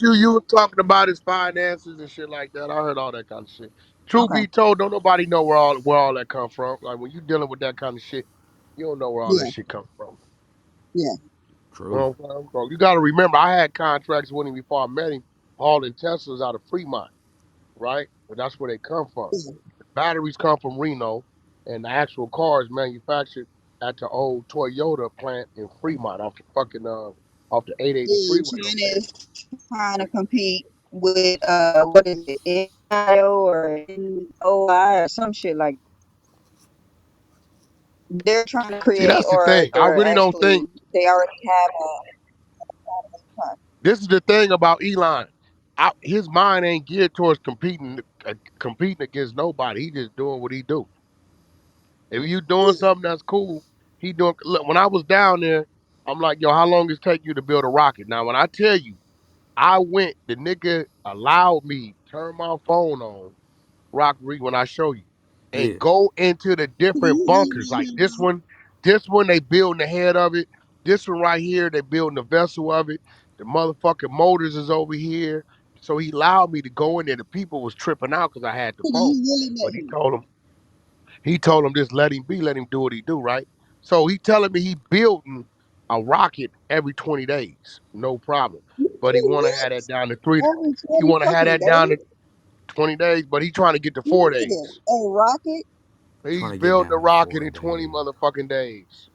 You were talking about his finances and shit like that. I heard all that kind of shit. Truth Okay. be told, don't nobody know where all that come from. Like when you dealing with that kind of shit, you don't know where all that Yeah. shit come from. Yeah. You True. know what I'm saying? So you got to remember, I had contracts with him before I met him, hauling Teslas out of Fremont, right? But that's where they come from. Yeah. Batteries come from Reno, and the actual car is manufactured at the old Toyota plant in Fremont, off the 880 Yeah. freeway over China there. is trying to compete with what is it, NIO or NOI or some shit like that. They're trying to See, create, that's the or thing. I they're really don't think actually they already have a car. this is the thing about Elon. His mind ain't geared towards competing against nobody. He just doing what he do. If you doing Yeah. something that's cool, he doing. Look, when I was down there, I'm like, yo, how long it take you to build a rocket? Now, when I tell you, I went, the nigga allowed me turn my phone on, Rock Reed, when I show you, and Yeah. go into the different bunkers. Like this one they building the head of it. This one right here, they building the vessel of it. The motherfucking motors is over here. So he allowed me to go in there. The people was tripping out because I had the phone. You really But let him. he told him just let him be, let him do what he do, right? So he telling me he building a rocket every 20 days, no problem. But he want to have that down to three. Every He 20 want to have fucking that down to days? 20 days, but he trying to get to 4 days. Nigga, a rocket? Trying He's to get building a down to rocket four in 20 days. motherfucking days.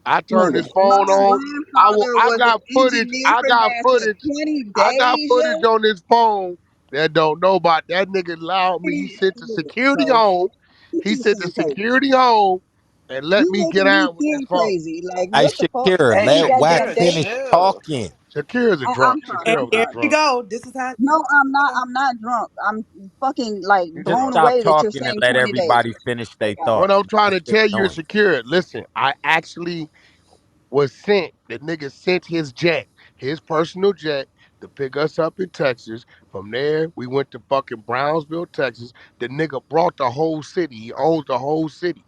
I turned Nigga. his My phone on. grandfather I was an got footage. engineer for NASA. 20 I got days, footage yo? on his phone that don't know about that nigga allowed me. He sent the Nigga, security bro. home. You He keep sent the saying crazy. security home and let You me get making me out with this feel phone. crazy. Like, Hey, what the fuck? Shakira, Hey, You let got Wack that Shakira, date? finish chill. talking. Shakira's a I'm drunk. sorry. And I'm Shakira was here sorry. we drunk. go. This is how No, I'm not. I'm not drunk. I'm fucking like She's Just blown drunk. stop away that you're talking and saying let 20 days. everybody finish Okay, their all right. What thoughts. I'm You trying don't to say tell you is noise. Shakira, listen, I actually was sent. The nigga sent his jet, his personal jet, to pick us up in Texas. From there, we went to fucking Brownsville, Texas. The nigga brought the whole city. He owns the whole city.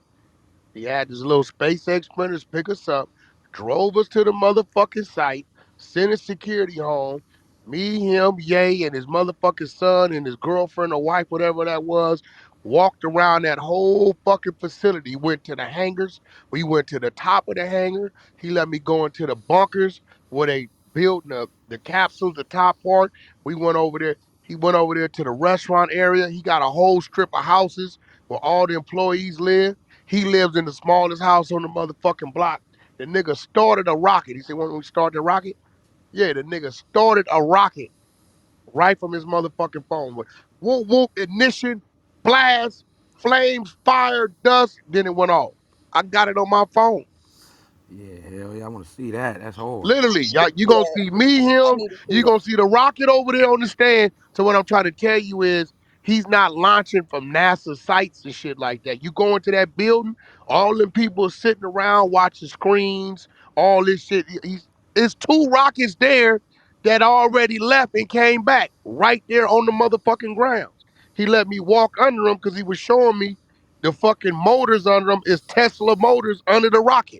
He had his little SpaceX sprinters pick us up, drove us to the motherfucking site, sent his security home. Me, him, Ye, and his motherfucking son and his girlfriend or wife, whatever that was, walked around that whole fucking facility. Went to the hangars. We went to the top of the hangar. He let me go into the bunkers where they built the capsules, the top part. We went over there. He went over there to the restaurant area. He got a whole strip of houses where all the employees live. He lives in the smallest house on the motherfucking block. The nigga started a rocket. He said, when we start the rocket? Yeah, the nigga started a rocket right from his motherfucking phone. Whoop, whoop, ignition, blast, flames, fire, dust. Then it went off. I got it on my phone. Yeah, hell yeah, I want to see that. That's hard. Literally, y'all, you gonna Yeah, see me, I him. need to see You that. gonna see the rocket over there on the stand. So what I'm trying to tell you is, he's not launching from NASA sites and shit like that. You go into that building, all them people sitting around watching screens, all this shit. It's two rockets there that already left and came back right there on the motherfucking grounds. He let me walk under them because he was showing me the fucking motors under them is Tesla motors under the rocket.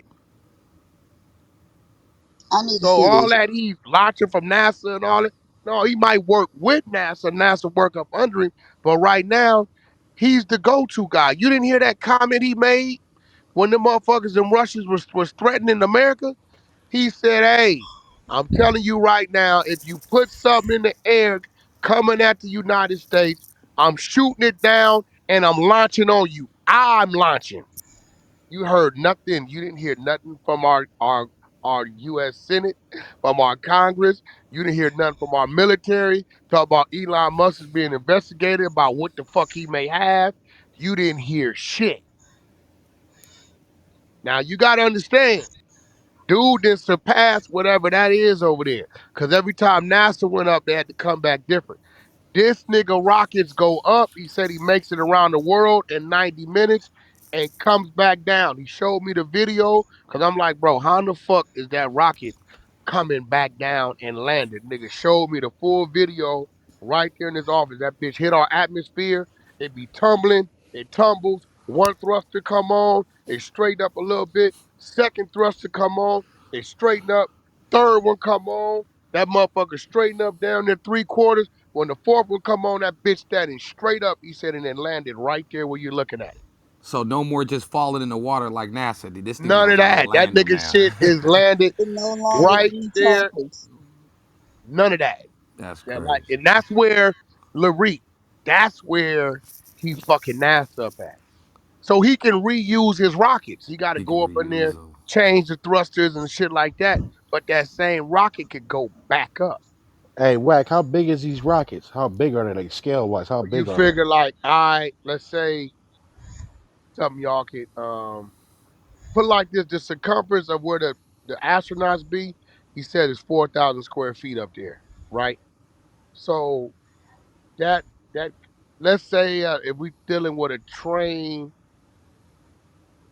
I need to So see all this. that he's launching from NASA and all that, no, he might work with NASA, NASA work up under him, but right now, he's the go-to guy. You didn't hear that comment he made when the motherfuckers in Russia was threatening America? He said, hey, I'm telling you right now, if you put something in the air coming at the United States, I'm shooting it down and I'm launching on you. I'm launching. You heard nothing. You didn't hear nothing from our U.S. Senate, from our Congress. You didn't hear nothing from our military. Talk about Elon Musk is being investigated about what the fuck he may have. You didn't hear shit. Now you got to understand, dude didn't surpass whatever that is over there. Because every time NASA went up, they had to come back different. This nigga rockets go up. He said he makes it around the world in 90 minutes and comes back down. He showed me the video because I'm like, bro, how in the fuck is that rocket coming back down and landed? Nigga showed me the full video right there in his office. That bitch hit our atmosphere. It be tumbling. It tumbles. One thruster come on. It straighten up a little bit. Second thruster come on. It straighten up. Third one come on. That motherfucker straightened up down there 3 quarters. When the fourth one come on, that bitch standing straight up, he said, and then landed right there where you're looking at it. So no more just falling in the water like NASA. This thing None knows of how to that. That land them nigga now. shit is landed It no longer right there. detachers. None of that. That's Yeah, crazy. like, and that's where Larique, that's where he fucking NASA up at. So he can reuse his rockets. He got to He can go up in reuse there, them. change the thrusters and shit like that. But that same rocket could go back up. Hey, Wack, how big is these rockets? How big are they, like scale wise? How You big are they? figure like, all right, let's say something y'all could put like this: the circumference of where the astronauts be, he said is 4,000 square feet up there, right? So that that let's say if we dealing with a train,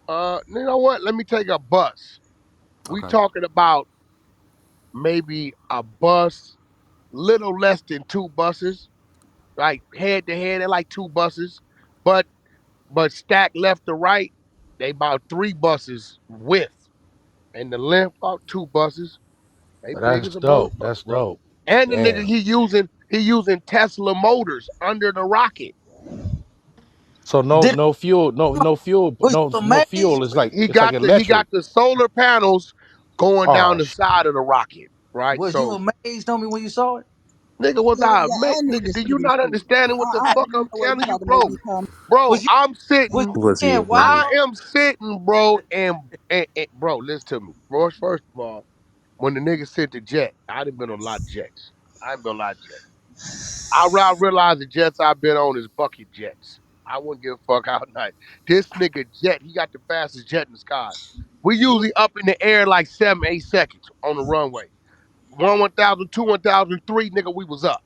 you know what? Let me take a bus. We Okay. talking about maybe a bus, little less than 2 buses, like head to head, they're like 2 buses, but stacked left to right, they about 3 buses width, and the length about 2 buses. They big That's as a dope. motherfucker, That's bro. dope. And the nigga Damn. he using Tesla motors under the rocket. So no Did no fuel, no fuel, was no you no fuel. amazed? It's like He it's like got electric. the solar panels going down Oh the sh- side of the rocket, right? Was you So amazed on me when you saw it? nigga, was Yeah, I yeah, mate? I need Nigga, to do see you this not shit. understanding what the I fuck didn't I'm know what he telling you, about to make bro? me come. Bro, Was you I'm was sitting. you Was he saying amazed? I wow? am sitting, bro, and bro, listen to me. First of all, when the nigga sent the jet, I done been on a lot of jets. I ain't been on a lot of jets. I realize the jets I've been on is bucket jets. I wouldn't give a fuck how night. This nigga jet, he got the fastest jet in the skies. We You was usually up in the air like 7, 8 seconds on the runway. 1,000, 1,003, nigga, we was up.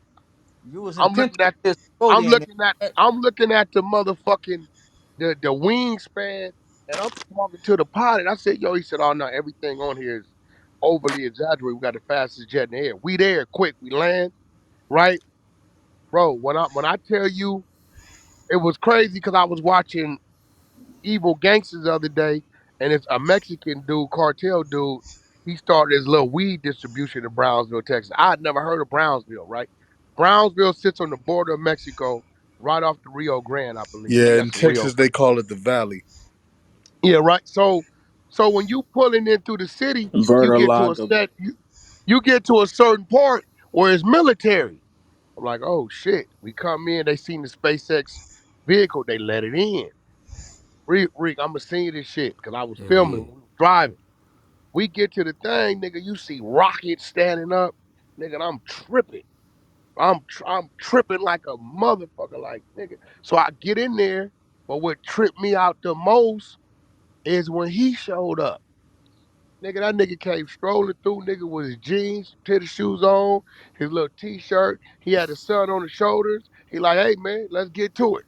you was I'm looking intentional at to go I'm there, man. looking at I'm looking at the motherfucking the wingspan, and I'm talking to the pilot. I said, yo, he said, oh no, everything on here is overly exaggerated. We got the fastest jet in the air. We there, quick, we land, right? Bro, when I tell you it was crazy because I was watching Evil Gangsters the other day, and it's a Mexican dude, cartel dude. He started his little weed distribution in Brownsville, Texas. I had never heard of Brownsville, right? Brownsville sits on the border of Mexico, right off the Rio Grande, I believe. Yeah, Yeah, in it's a Rio. Texas they call it the Valley. Yeah, right. So when you pulling in through the city, you get to a Vertilaga. set. You get to a certain part where it's military. I'm like, oh shit. We come in, they seen the SpaceX vehicle, they let it in. Rick, I'ma send you this shit because I was Hell filming yeah. when we was driving. We get to the thing, nigga. You see rockets standing up, nigga. And I'm tripping. I'm tripping like a motherfucker, like nigga. So I get in there, but what tripped me out the most is when he showed up. Nigga, that nigga came strolling through, nigga, with his jeans, tennis shoes on, his little t-shirt. He had the sun on his shoulders. He like, hey man, let's get to it.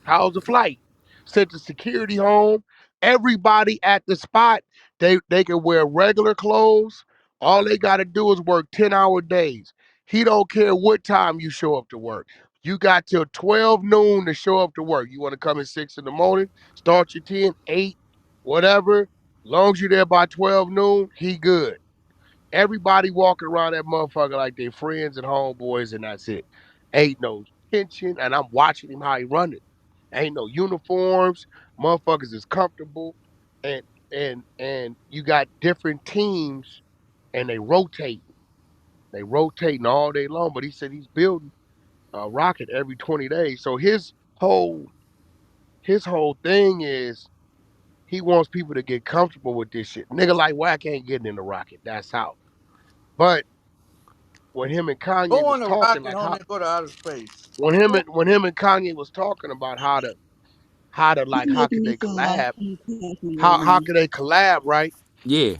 How's the flight? Sent the security home. Everybody at the spot, they can wear regular clothes. All they gotta do is work 10-hour days. He don't care what time you show up to work. You got till 12 noon to show up to work. You want to come at 6 in the morning, start your 10, 8, whatever. Long as you there by 12 noon, he good. Everybody walking around that motherfucker like they friends and homeboys, and that's it. Ain't no tension, and I'm watching him how he running. Ain't no uniforms. Motherfuckers is comfortable, and and you got different teams, and they rotate. They rotating all day long. But he said he's building a rocket every 20 days. So his whole thing is he wants people to get comfortable with this shit. Nigga like Wack ain't getting in the rocket. That's how. But when him and Kanye Go was on a talking, rocket, like homie, how and go to outer space. when him and Kanye was talking about how to He's like how making could me they feel like collab? he passed me right How now. could they collab, right? Yeah.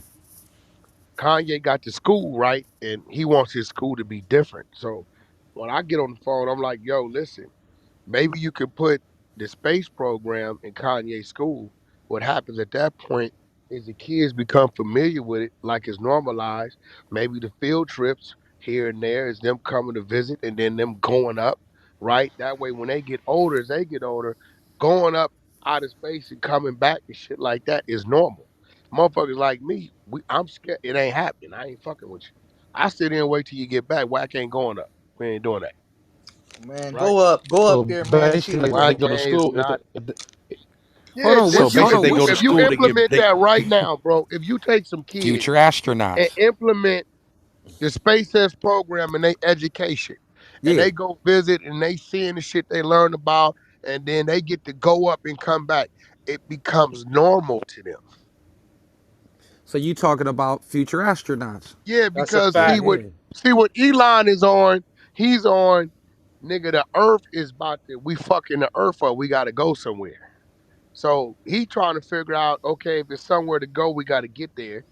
Kanye got the school, right? And he wants his school to be different. So when I get on the phone, I'm like, yo, listen, maybe you could put the space program in Kanye's school. What happens at that point is the kids become familiar with it, like it's normalized. Maybe the field trips here and there is them coming to visit and then them going up, right? That way, when they get older, as they get older, going up out of space and coming back and shit like that is normal. Motherfuckers like me, I'm scared. It ain't happening. I ain't fucking with you. I sit there and wait till you get back. Wack ain't going up. We ain't doing that, Man, right? go up So there, man, and see basically, the like when they Wack work. go to is school, not. Hold Yeah, on, so if you hold basically if on, they you go which to if you school to get implement they. that right now, bro, if you take some kids future and astronauts? implement the SpaceX program in their education, and Yeah. they go visit and they seeing the shit they learn about, and then they get to go up and come back, it becomes normal to them. So you talking about future astronauts? Yeah, That's a because Yeah, fact. yeah. see what Elon is on, he's on, nigga, the earth is about to we fucking the earth up. We gotta go somewhere. So he trying to figure out, okay, if it's somewhere to go, we gotta get there.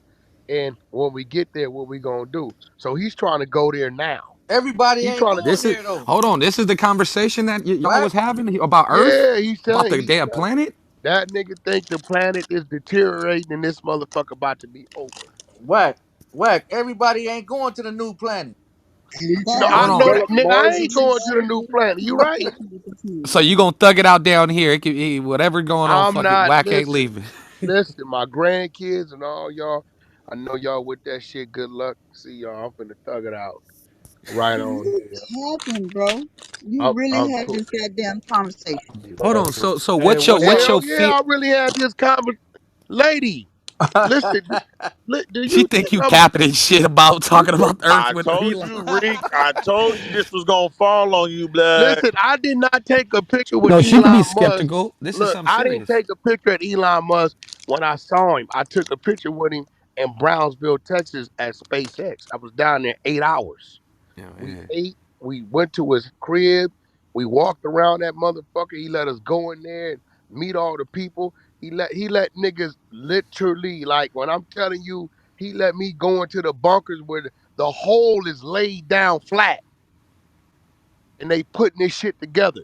And when we get there, what we gonna do? So he's trying to go there now. Everybody He ain't trying to going This is there though. hold on. This is the conversation that y'all Whack, was having about Earth, yeah, he's about telling the he damn planet. that nigga think the planet is deteriorating and this motherfucker about to be over. whack, whack. Everybody ain't going to the new planet. No, That Hold I is on. know what that Develop nigga. that I Mars is and ain't what going shit. to the new every planet. You right. conversation with the So team. you gonna thug it out down here? Whatever going on, I'm fucking not whack ain't listen, leaving. listen, my grandkids and all y'all. I know y'all with that shit. Good luck. See y'all. I'm finna thug it out right on What here. happened, bro? You I'm really had cool. this goddamn conversation. Hold on. So Hey, what's what's up? your Hell yeah, fear? I really had this conversation. Lady, listen, do She you think think you I'm capping and shit about you talking think about the Earth I with told Elon. you, Reek. I told you this was gonna fall on you, blood. listen, I did not take a picture with No, she could be Elon Musk. skeptical. This is Look, something I didn't serious. take a picture at Elon Musk when I saw him. I took a picture with him in Brownsville, Texas at SpaceX. I was down there 8 hours. Yeah, We yeah. ate, we went to his crib, we walked around that motherfucker. He let us go in there and meet all the people. He let niggas literally, like when I'm telling you, he let me go into the bunkers where the hole is laid down flat and they putting this shit together.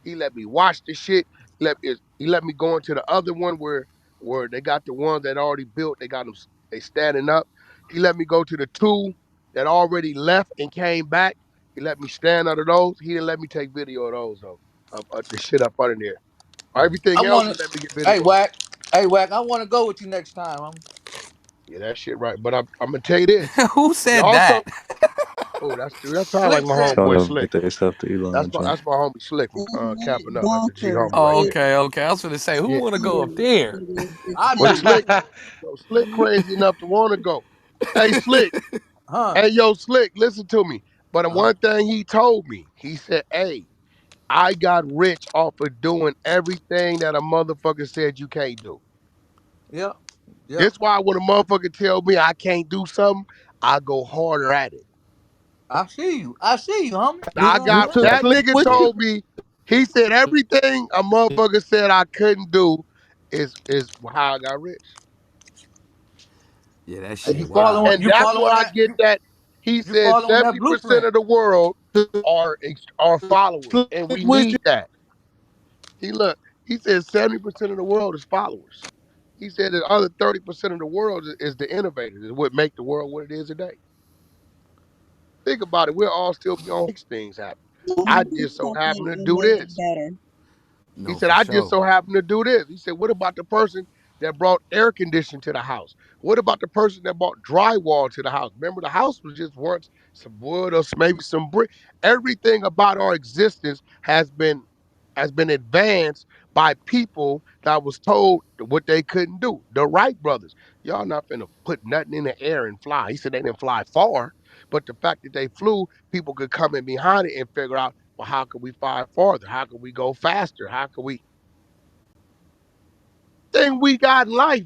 He let me watch the shit. He let me go into the other one where they got the ones that already built. They got them. They standing up. He let me go to the two that already left and came back. He let me stand under those. He didn't let me take video of those though. Of the shit up under there. I Everything else he want let me get to. Hey, video of. whack. Hey, whack. I want to go with you next time. Yeah, that shit right. But I'm gonna tell you this. Who You said that? also. Oh, that sound like Slick my said homeboy that. Tell them Slick. get their stuff to That's Elon, my John. that's my homie Slick from And that capping up. That's a G bunker homie right Oh, there. is okay, okay. I was gonna say, who Yeah. wanna go up is there? is I But do. Slick, yo, Slick crazy enough to want to go. Hey, Slick. Huh? Hey, yo, Slick, listen to me. But Huh? one thing he told me, he said, hey, I got rich off of doing everything that a motherfucker said you can't do. Yep. Yep. This why when a motherfucker tell me I can't do something, I go harder at it. I see you. I see you, homie. I You know got what I'm saying? So that Slick nigga with you? told me, he said everything a motherfucker said I couldn't do is how I got rich. Yeah, that And shit you wild. following And you that's where following I that get that. He you said following that 70% blueprint. of the world are followers, Slick and we with you? need that. He look, he said 70% of the world is followers. He said the other 30% of the world is the innovators, is what make the world what it is today. Think about it. We'll all still be on things happen. I just so happen something to that do made it this. better. He No, said, for I just sure. so happen to do this. He said, what about the person that brought air conditioning to the house? What about the person that brought drywall to the house? Remember, the house was just once some wood or maybe some brick. Everything about our existence has been advanced by people that was told what they couldn't do. The Wright brothers. Y'all not finna put nothing in the air and fly. He said they didn't fly far, but the fact that they flew, people could come in behind it and figure out, well, how can we fly farther? How can we go faster? How can we thing we got in life,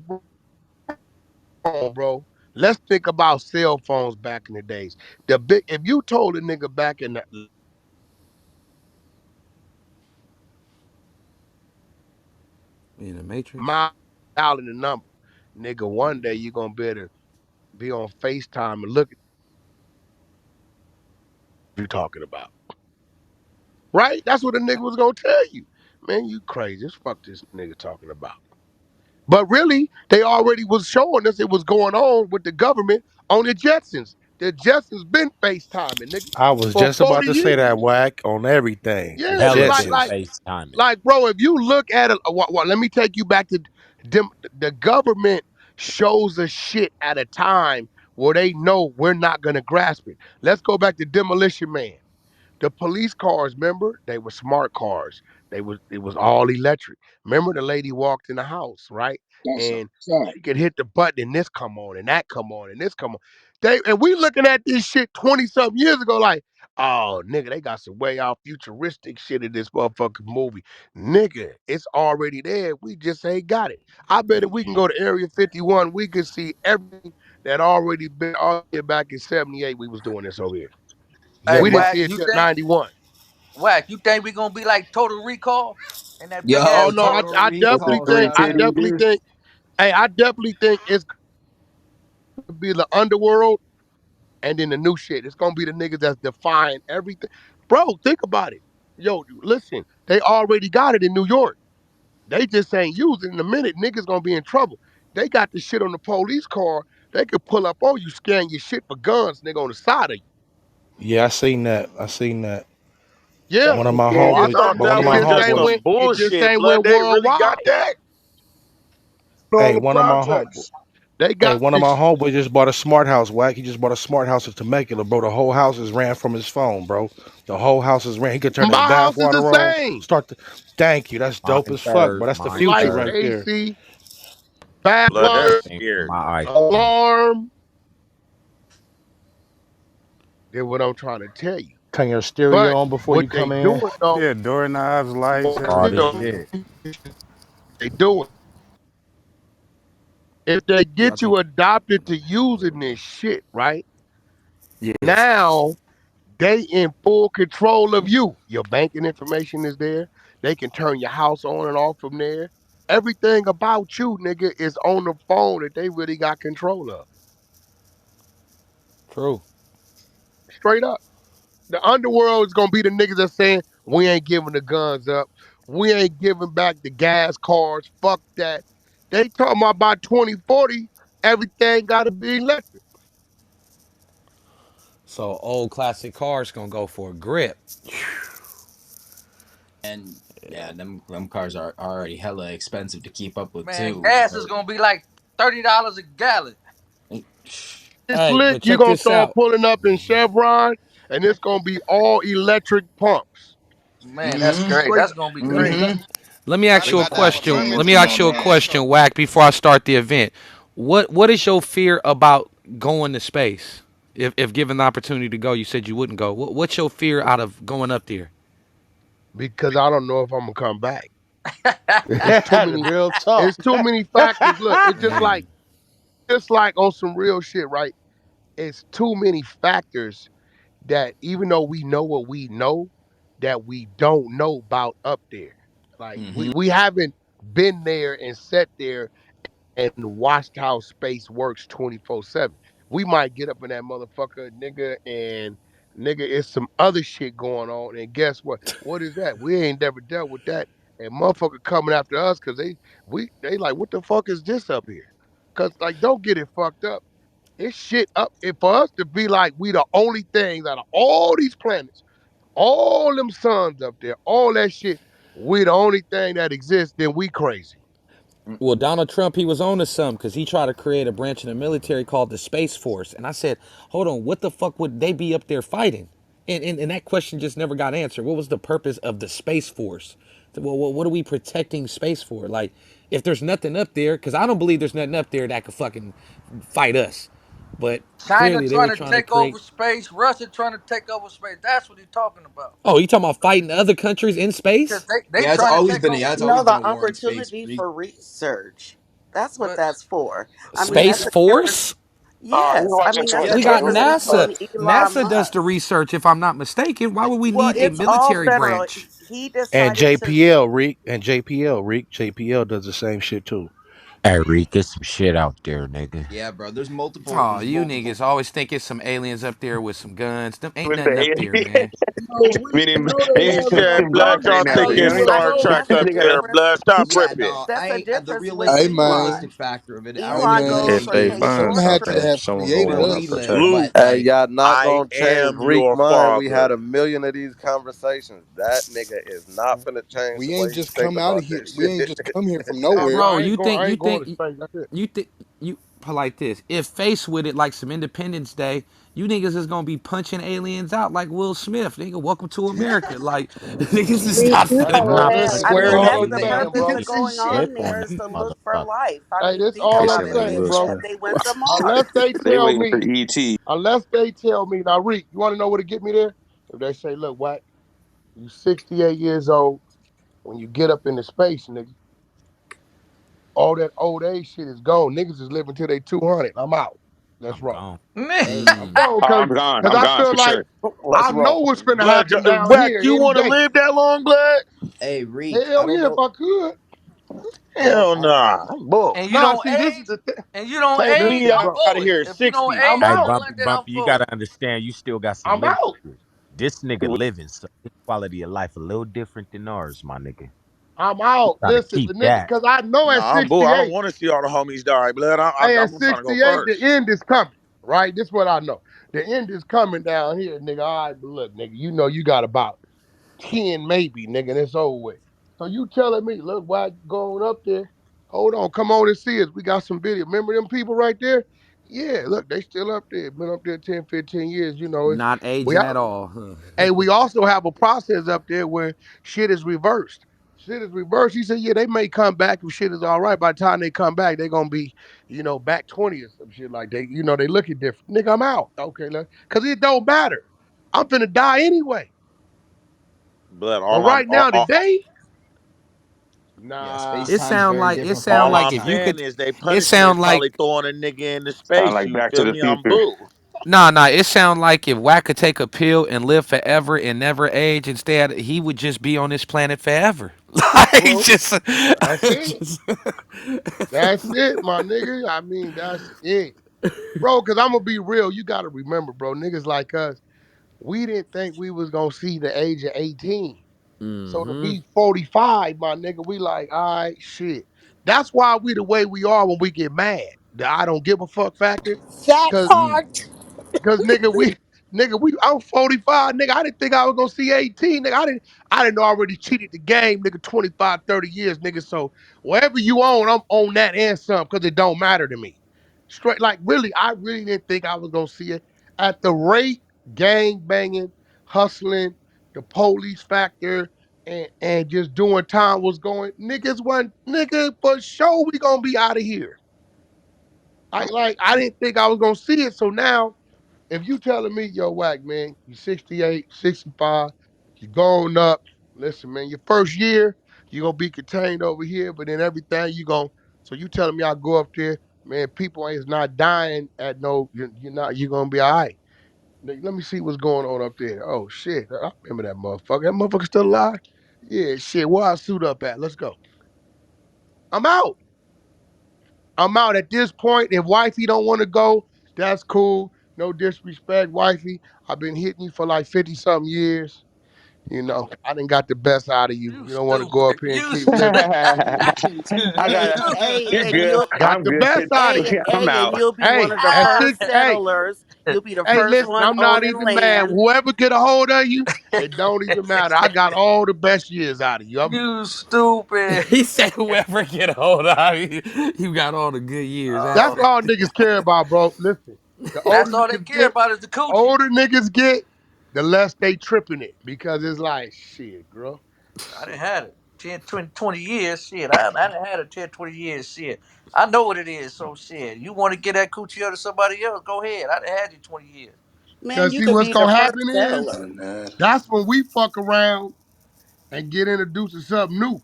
bro? Let's think about cell phones back in the days. The big if you told a nigga back in the In the Matrix. mile out in the number, nigga, one day you're gonna be able to be on FaceTime and look at you talking about. Right? That's what a nigga was gonna tell you. Man, you crazy. Just fuck this nigga talking about. But really, they already was showing us it was going on with the government on the Jetsons. The Jetsons been FaceTiming, nigga, I was for just about 40 to say years. that whack on everything. The Yeah, Hella like been like Jetsons. FaceTiming. like bro, if you look at it, let me take you back to the government shows us shit at a time Well, they know we're not gonna grasp it. Let's go back to Demolition Man. The police cars, remember, they were smart cars. It was all electric. Remember, the lady walked in the house, right? That's a And fact. she could hit the button and this come on and that come on and this come on. They and we looking at this shit 20 something years ago, like, oh nigga, they got some way out futuristic shit in this motherfucking movie. Nigga, it's already there. We just ain't got it. I bet if we can go to Area 51, we could see everything that already been all the way back in 78. We was doing this over here. Hey, We Yeah, didn't Wack, see it you till think 91. Wack, you think we gonna be like Total Recall in that big Yo, ass Oh no, truck? Total Recall I started. definitely think, hey, I definitely think it's gonna be the underworld and then the new shit. It's gonna be the niggas that's defying everything. Bro, think about it. Yo, listen, they already got it in New York. They just ain't using it. In a minute. Niggas gonna be in trouble. They got the shit on the police car. They could pull up on you, scan your shit for guns, nigga, on the side of you. yeah, I seen that. I seen that. Yeah. That's One of a my It I fact. just homeboys, thought one that of it my was just just ain't homeboys, some went it just bullshit, ain't blood. went They really got worldwide. that? All hey, the one of my home, projects. They hey, got one of this my shit. homeboys just bought a smart house. Whack, he just bought a smart house in Temecula, bro. The whole house is ran from his phone, bro. The whole house is ran. He could turn his My house is the bathwater on. same. Start the. Thank you. That's dope Mine as fuck, bro. first. That's the Mine future Lights, right first. there. AC, bath Blood, My water, that's iPhone. scary. My iPhone. alarm. That's what I'm trying to tell you. Turn your But stereo on before what you they come in. doing though, Yeah, doorknobs, lights, what All they this everything. doing, shit. they doing. If they Yeah, I get you think. adopted to using this shit, right? Yeah. Now they in full control of you. Your banking information is there. They can turn your house on and off from there. Everything about you, nigga, is on the phone that they really got control of. True. Straight up. The underworld is gonna be the niggas that saying we ain't giving the guns up, we ain't giving back the gas cards. Fuck that. They talking about by 2040, everything gotta be electric. So old classic cars gonna go for a grip. And yeah, them cars are already hella expensive to keep up with Man, too. gas is So, gonna be like $30 a gallon. It's Hey, slick. but You check gonna this start out. pulling up in Chevron, and it's gonna be all electric pumps. Man, that's mm-hmm, great. Straight That's up. gonna be great. mm-hmm. Let me ask They you a got the question. Let permits me and ask all you a that. question, Whack, before I start the event. What is your fear about going to space? If given the opportunity to go, you said you wouldn't go. What's your fear out of going up there? Because I don't know if I'm gonna come back. It's too many. Real talk. It's too many factors. Look, it's Mm. just like on some real shit, right? It's too many factors that even though we know what we know, that we don't know about up there. Like Mm-hmm. we haven't been there and sat there and watched how space works 24/7. We might get up in that motherfucker, nigga, and nigga, it's some other shit going on. And guess what? What is that? We ain't never dealt with that. And motherfucker coming after us because they like, what the fuck is this up here? Cause like, don't get it fucked up. It's shit up. And for us to be like we the only things out of all these planets, all them suns up there, all that shit, we the only thing that exists, then we crazy. Well, Donald Trump, he was on to something because he tried to create a branch in the military called the Space Force. And I said, hold on, what the fuck would they be up there fighting? And that question just never got answered. What was the purpose of the Space Force? Well, what are we protecting space for? Like, if there's nothing up there, because I don't believe there's nothing up there that could fucking fight us. But China clearly they trying were to trying to take create. over space. Russia trying to take over space. That's what he's talking about. Oh, you talking about fighting other countries in Because space? they Yeah, trying to take over. it's No, always been the a war in space. opportunity for research. That's what But that's for. I mean, Space that's a difference. Force? You Yes, I watching mean too that's much a We got difference Dragon Ball, bro. NASA. between Elon NASA does the Musk. research, if I'm not mistaken. Why would we Well, need a it's all military federal. branch? He And decided to. JPL, Reek, and JPL, Reek, JPL does the same shit too. Hey, Reek, get some shit out there, nigga. Yeah, bro. There's multiple. Oh, There's you multiple. niggas always think it's some aliens up there with some guns. Them ain't With nothing up the there, man. No, meaning no, they he have said, no blood, guns, Hey y'all man, think bro. it's You real. ain't Star know. Trek That's a up there, difference. blood. Stop Yeah, tripping. no, That's a I ain't difference the with Hey Elon. realistic man, factor of it. I hey would Elon say man, goes If for they his find some short something, had to term. have someone gonna where created want to we us. live, protect it. Luke, but Hey, like, y'all not I gonna change am Reek your mind. We had a father. million of these conversations. That nigga is not finna change the We way ain't he just think come out of about here. this We shit. ain't just come here from Hey, bro, nowhere. Bro, you think I you ain't going to think space. That's it. you think you put like this. If faced with it like some Independence Day, you niggas is gonna be punching aliens out like Will Smith. Nigga, welcome to America. Like niggas is Reek, not you finna. That's Knock all. the That's I hilarious. mean, square all that's I'm hole the in saying, your purpose bro. of face and going shit on there on is these to look for motherfuckers. life. I Hey, mean, that's think all He I'm about said it. like saying, Will bro. Smith. And they went to Unless Mars. they They tell waiting for me, ET. unless they tell me, now, Reek, you want to know what to get me there? If they say, look, what? You 68 years old, when you get up into space, nigga, all that old age shit is gone. Niggas is living till they 200. I'm out. That's I'm wrong. gone. Man. I'm Mm. gone Oh, because I'm gone. cause I'm I gone feel for like sure. I Let's know roll. what's going to Blood, happen down Wack, here you any want to day. live that long, blood? Hey, Reek, I Hell don't yeah, if know. I could. Hell nah. I'm bull. And you Nah, don't see, this is age, the thing. and you don't Take This age, me is, I'm bro. out for of it. here at If you don't 60. I'm age, Hey, no out. Bumpy, Monday, I'm Bumpy, you for gotta it. understand you still got some I'm living out. to do. This nigga living, so his quality of life a little different than ours, my nigga. I'm You out. gotta Listen, keep the nigga, that. because I know at Nah, I'm bull. I don't 68, want to see all the homies die, blood. hey, at I'm trying to go 68, the first. end is coming, right? This is what I know. The end is coming down here, nigga. All right, but look, nigga, you know you got about 10 maybe, nigga, and it's over with. So you telling me, look, why going up there? Hold on, come on and see us. We got some video. Remember them people right there? Yeah, look, they still up there. Been up there 10, 15 years. You know, it's Not we aging out. at all. Huh. And we also have a process up there where shit is reversed. Shit is reversed. He said, yeah, they may come back if shit is all right. By the time they come back, they're gonna be, back 20 or some shit like they, they looking different. Nigga, I'm out. Okay, look, cause it don't matter. I'm finna die anyway. Blood. But right now, today, Yeah, nah. It space time's sound very like it different from sound All like real I'm if you time. saying could. is they It punishment is sound probably like throwing a nigga into Sound space. like You Back to feel the me? I'm Future. bull. nah. It sound like if Wack could take a pill and live forever and never age, instead he would just be on this planet forever. Like True. just, That's it. just That's it, my nigga. I mean, that's it. Bro, cause I'm gonna be real. You gotta remember, bro, niggas like us, we didn't think we was gonna see the age of 18. So to mm-hmm. be 45, my nigga, we like, all right, shit. That's why we the way we are when we get mad. The I don't give a fuck factor. That Cause Mm. part. Cause I'm 45, nigga. I didn't think I was gonna see 18, nigga. I didn't know I already cheated the game, nigga, 25, 30 years, nigga. So whatever you own, I'm on that and some, cause it don't matter to me. Straight, like really, I really didn't think I was gonna see it. At the rate, gang banging, hustling, the police factor, and just doing time was going, niggas wasn't, nigga, for sure we gonna be out of here. I didn't think I was gonna see it. So now if you telling me, yo, whack, man, you 68, 65, you going up, listen, man, your first year, you gonna be contained over here, but then everything so you telling me I go up there, man, people is not dying at no, you're not, you gonna be all right. Let me see what's going on up there. Oh, shit, I remember that motherfucker. That motherfucker still alive? Yeah, shit, where I suit up at? Let's go. I'm out. I'm out at this point. If wifey don't want to go, that's cool. No disrespect, wifey. I've been hitting you for like 50 something years. I didn't got the best out of you. You You don't want to go up stupid. here and You keep living. stupid. I You got it. Hey, You're stupid. and good. you'll Got I'm the good. best out of you. I'm and out. you'll be one Hey, of the at first 6, hey, settlers. You'll be the hey, first listen, one I'm not owning even mad. land. Whoever get a hold of you, it don't even matter. I got all the best years out of you. You stupid. He said whoever get a hold of you, you got all the good years That's after. Oh, all niggas care about, bro. Listen, the older that's all they niggas care get, about is the coochie. older niggas get, the less they tripping it because it's like, shit, girl. I didn't Shit. had it 10, 20, 20 years. Shit, I didn't had it 10, 20 years. Shit, I know what it is. So shit, you want to get that coochie out of somebody else? Go ahead. I done had you 20 years. Man, Cause you see could what's be the gonna first happen is settler. that's when we fuck around and get introduced to something new.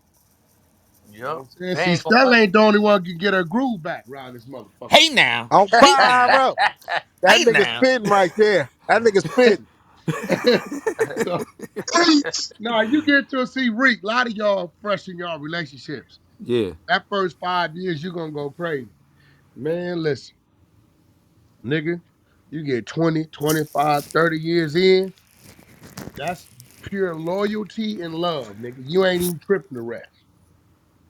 You know what Yep. I'm saying? They See, ain't gonna Stella like ain't the only one can get her groove back around this motherfucker. Hey now, On hey now, fire. That hey nigga now. spitting right there. That nigga spitting. So no, you get to see Reek. A lot of y'all fresh in y'all relationships. Yeah, That first 5 years, you're gonna go crazy. Man, listen, nigga, you get 20, 25, 30 years in, that's pure loyalty and love, nigga. You ain't even tripping the rest.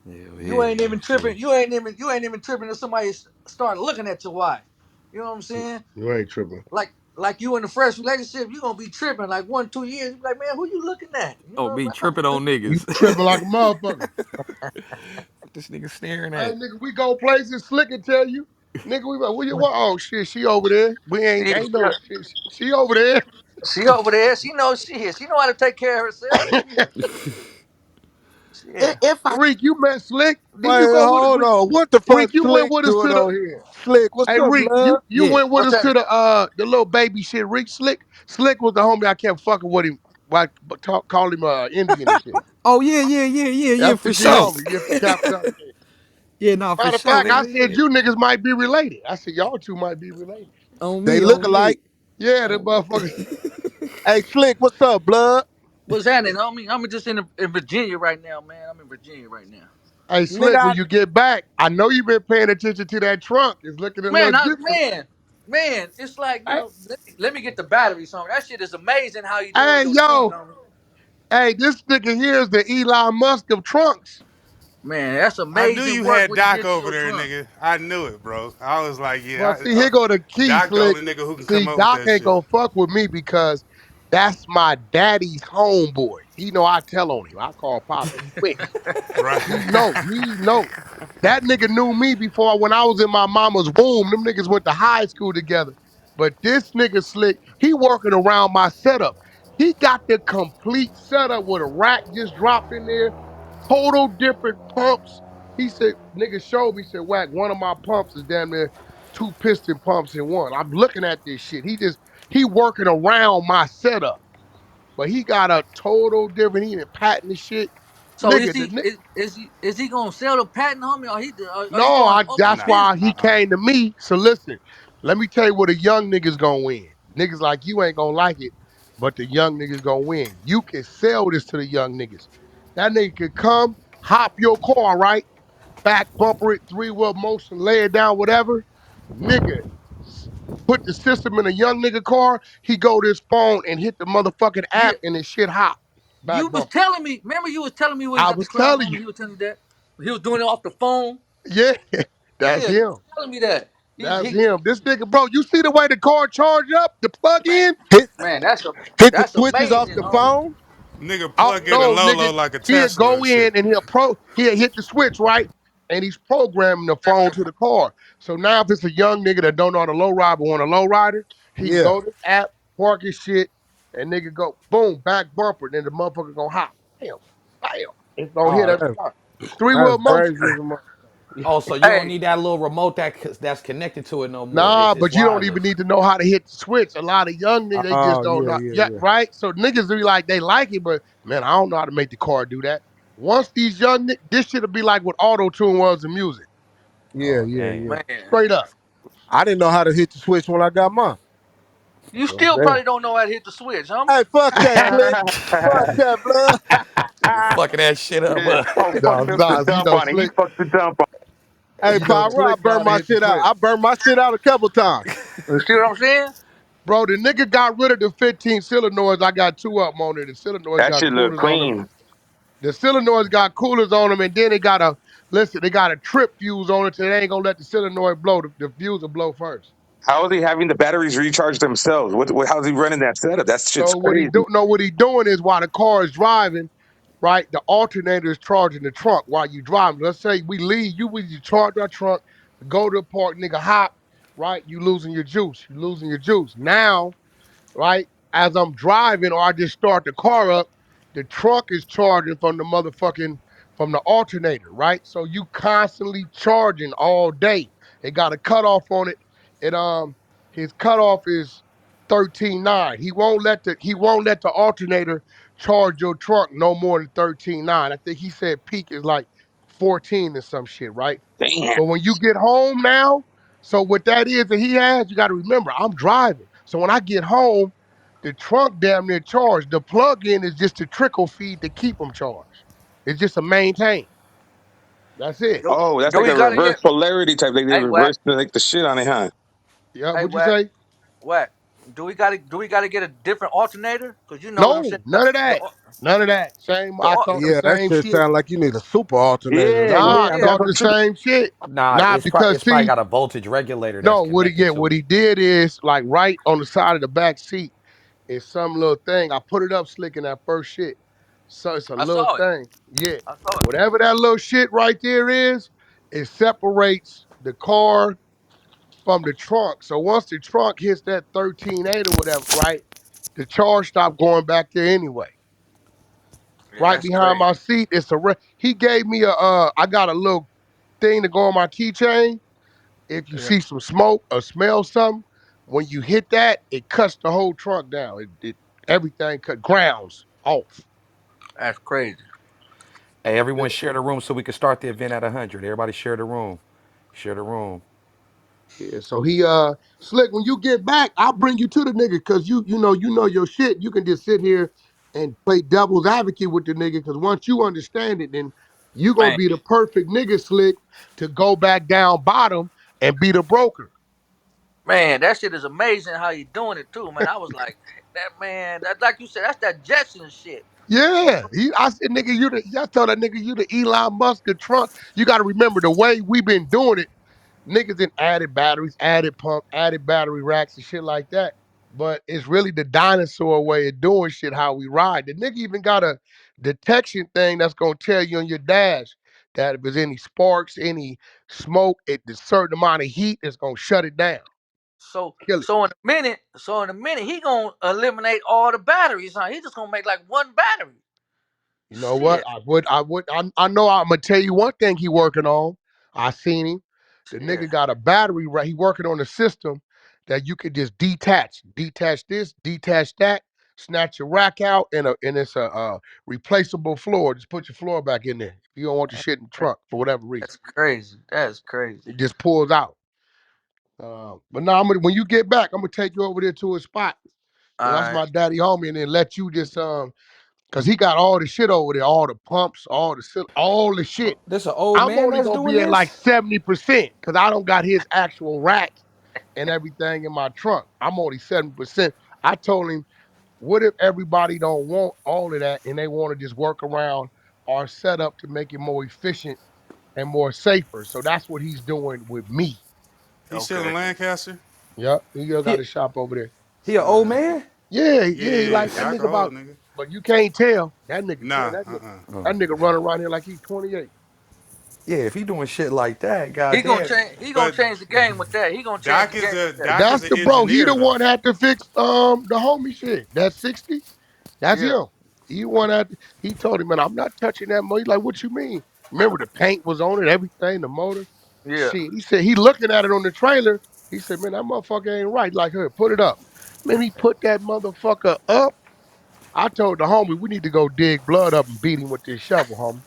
hell you yeah, ain't even yeah. tripping. You ain't even tripping if somebody start looking at your wife. You know what I'm saying? You ain't tripping. Like you in the fresh relationship, you gonna be tripping like 1 2 years. You be like, man, who you looking at? You Oh, know, be man, I'm tripping on You niggas. tripping like a motherfucker. What this nigga staring Hey, at? nigga, we go places, Slick and tell you. Nigga, we like, where you want? Oh shit, she over there. We ain't no shit. She over there. She over there. She knows shit. She know how to take care of herself. Shit. Shit. If I Reek, you met Slick? Didn't you Man, go with hold Reek? on. What the fuck Reek, you went Slick with us doing to the. on here? Slick, what's Hey up, Reek, blood? you Yeah. went with What's us to that? the little baby shit. Reek Slick. Slick was the homie I kept fucking with him. Like, but call him Indian and shit. Oh yeah, yeah, yeah, yeah, yeah, That's the for G sure. homie. Yeah, from Capital. Yeah. Yeah, nah, for Matter of sure, fact, I nigga. said Yeah. you niggas might be related. I said y'all two might be related. On They me, look on alike. me. Yeah, the On me. motherfucker. Hey, Slick, what's up, blood? What's happening, homie? I'm just in Virginia right now, man. I'm in Virginia right now. Hey, Nigga, Slick, when you get back, I know you've been paying attention to that trunk. It's looking a little Man, different. man. It's like Hey, let me get the batteries on. That shit is amazing how you doing hey, your trunk, yo, homie. hey, this nigga here is the Elon Musk of trunks. Man, that's I knew amazing you work had what you Doc did to over your there, trunk. nigga. I knew it, bro. I was like, But yeah, see, here go the key, Doc the Slick. only nigga who can See, come up with Doc that ain't shit. gonna fuck with me because that's my daddy's homeboy. He know I tell on him. I call Poppy quick. Right. He know. That nigga knew me before when I was in my mama's womb. Them niggas went to high school together. But this nigga Slick, he working around my setup. He got the complete setup with a rack just dropped in there, total different pumps. He said, nigga showed me, said, Wack, one of my pumps is damn near two piston pumps in one. I'm looking at this shit. He working around my setup. But he got a total different, he didn't patent the shit. So Nigga, is he gonna sell the patent, homie, or are you no, going open that's Nah. why business? he came to me. So listen, let me tell you what a young niggas gonna win. Niggas like you ain't gonna like it, but the young niggas gonna win. You can sell this to the young niggas. That nigga could come, hop your car, right? Back bumper it, three-wheel motion, lay it down, whatever. Nigga, put the system in a young nigga car, he go to his phone and hit the motherfucking Yeah, app and his shit hop. Back you was bumper. telling me. Remember, you was telling me when he I was at the was club, telling homie. you. He was telling me that he was doing it off the phone. Yeah, that's Yeah, you him. was telling me that. That's him. This nigga, bro, you see the way the car charge up, the plug Man, in? hit man, hit the that's switches off amazing, the homie. phone. Nigga Oh plug in a no, Lolo nigga. like a He'll Tesla go and shit. in and he'll hit the switch, right? And he's programming the phone to the car. So now if it's a young nigga that don't know how to low ride but want a low rider, he can Yeah. go to the app, park his shit, and nigga go, boom, back bumper, then the motherfucker gonna hop. Bam, bam. It's gonna hit Oh, every time. that's Three-wheel motion. crazy as a mother. Oh, so you don't Hey, need that little remote that's connected to it no more. Nah, It's but you don't even wireless. need to know how to hit the switch. A lot of young niggas, they just Oh, don't yeah, know. yeah, Yeah, yeah. right? So niggas be like, they like it, but man, I don't know how to make the car do that. Once these young this shit'll be like what auto tune was in music. Yeah, Oh yeah, damn. yeah. man, Straight up. I didn't know how to hit the switch when I got mine. you So, still damn. probably don't know how to hit the switch, homie. Hey, fuck that, Slick. Fuck that, blood. Nigga fucking that shit up, Yeah. huh? Oh, fuck No, the nah, dump on it. He fucked the dump on Hey, Pyro, I Slick know how burned to my hit the shit out. switch. I burned my shit out a couple times. You see what I'm saying? Bro, the nigga got rid of the 15 solenoids. I got two of them on it. The solenoids that got shit look coolers on them. clean. The solenoids got coolers on them, and then they got a trip fuse on it, so they ain't gonna let the solenoid blow. The fuse will blow first. How is he having the batteries recharge themselves? How's he running that setup? That shit's So what he crazy. do know what he doing is while the car is driving, right? The alternator is charging the trunk while you driving. Let's say we leave, you charge our trunk, go to the park, nigga hop, right? You losing your juice. You losing your juice. Now right? As I'm driving or I just start the car up, the trunk is charging from the motherfucking from the alternator, right? So you constantly charging all day. It got a cutoff on it. It his cutoff is 13.9. He won't let the alternator charge your trunk no more than 13.9. I think he said peak is like 14 or some shit, right? Damn. But when you get home now, so what that is that he has, you got to remember, I'm driving. So when I get home, the trunk damn near charged. The plug-in is just a trickle feed to keep them charged. It's just a maintain. That's it. Do, Oh, that's do like we a gotta reverse get? polarity type. They Hey, Wack. reverse the shit on it, huh? Yeah, Hey, what'd you Wack. say? Wack. Do we gotta get a different alternator? Cause you know what I'm No, saying. none of that. None of that. Same. The I thought the Yeah, that same shit shit. sound like you need a super alternator or Yeah, something. Nah, I yeah. yeah. That's thought what the super. same shit. Nah, Nah, it's because probably see, got a voltage regulator that's no, connected what to it. he did is like right on the side of the back seat. It's some little thing. I put it up slick in that first shit. So it's a I little saw it. thing. Yeah. I saw it. Whatever that little shit right there is, it separates the car. from the trunk. So once the trunk hits that 13.8 or whatever, right? The charge stopped going back there anyway. Yeah, Right that's behind crazy. my seat, it's a he gave me I got a little thing to go on my keychain. If you Yeah, see some smoke or smell something, when you hit that, it cuts the whole trunk down. It everything cut grounds off. that's crazy. Hey, everyone Yeah. share the room so we can start the event at 100. Everybody share the room. Share the room. Yeah, so he Slick, when you get back, I'll bring you to the nigga because you know your shit. You can just sit here and play devil's advocate with the nigga because once you understand it, then you gonna Man, be the perfect nigga, Slick, to go back down bottom and be the broker. man, that shit is amazing how you doing it too, man. I was like, that man, that like you said, that's that Jetson shit. Yeah, I said, nigga, I told that nigga you the Elon Musk of Trump. You got to remember the way we been doing it. Niggas then added batteries, added pump, added battery racks and shit like that. But it's really the dinosaur way of doing shit, how we ride. The nigga even got a detection thing that's gonna tell you on your dash that if there's any sparks, any smoke, at a certain amount of heat, it's gonna shut it down, So kill it. so in a minute, he gonna eliminate all the batteries, huh? He just gonna make like one battery. You know what? Shit, I know I'm gonna tell you one thing he working on. I seen him. The shit. nigga got a battery right. He working on a system that you could just detach this, detach that, snatch your rack out, and it's a replaceable floor. Just put your floor back in there. If you don't want your shit in the trunk for whatever reason, That's crazy. That's crazy. it just pulls out. But now when you get back, I'm gonna take you over there to a spot. All That's right. my daddy homie, and then let you just cause he got all the shit over there, all the pumps, all the shit. This an old I'm man only that's gonna doing be at like this? 70% because I don't got his actual rack and everything in my trunk. I'm only 70%. I told him, what if everybody don't want all of that and they want to just work around our setup to make it more efficient and more safer? So that's what he's doing with me. He's still in Okay. Lancaster. Yep. He still got He a shop over there. he an Uh, old man? Yeah, yeah, he Yeah, like that Doc nigga old about, nigga. but you can't tell. That nigga Nah, can't. Oh. That nigga running around here like he's 28. Yeah, if he doing shit like that, he gonna goddamn. change. He gonna but change the game with that. He gonna change Doc the is game a with that. Doc is That's an the bro. He engineer the though. one had to fix the homie shit. That's 60. That's Yeah. him. He one had he told him, man, I'm not touching that motor. He's like, what you mean? Remember the paint was on it, everything, the motor. Yeah. Shit. He said he looking at it on the trailer. He said, man, that motherfucker ain't right. Like her, put it up. Man, he put that motherfucker up. I told the homie we need to go dig blood up and beat him with this shovel, homie.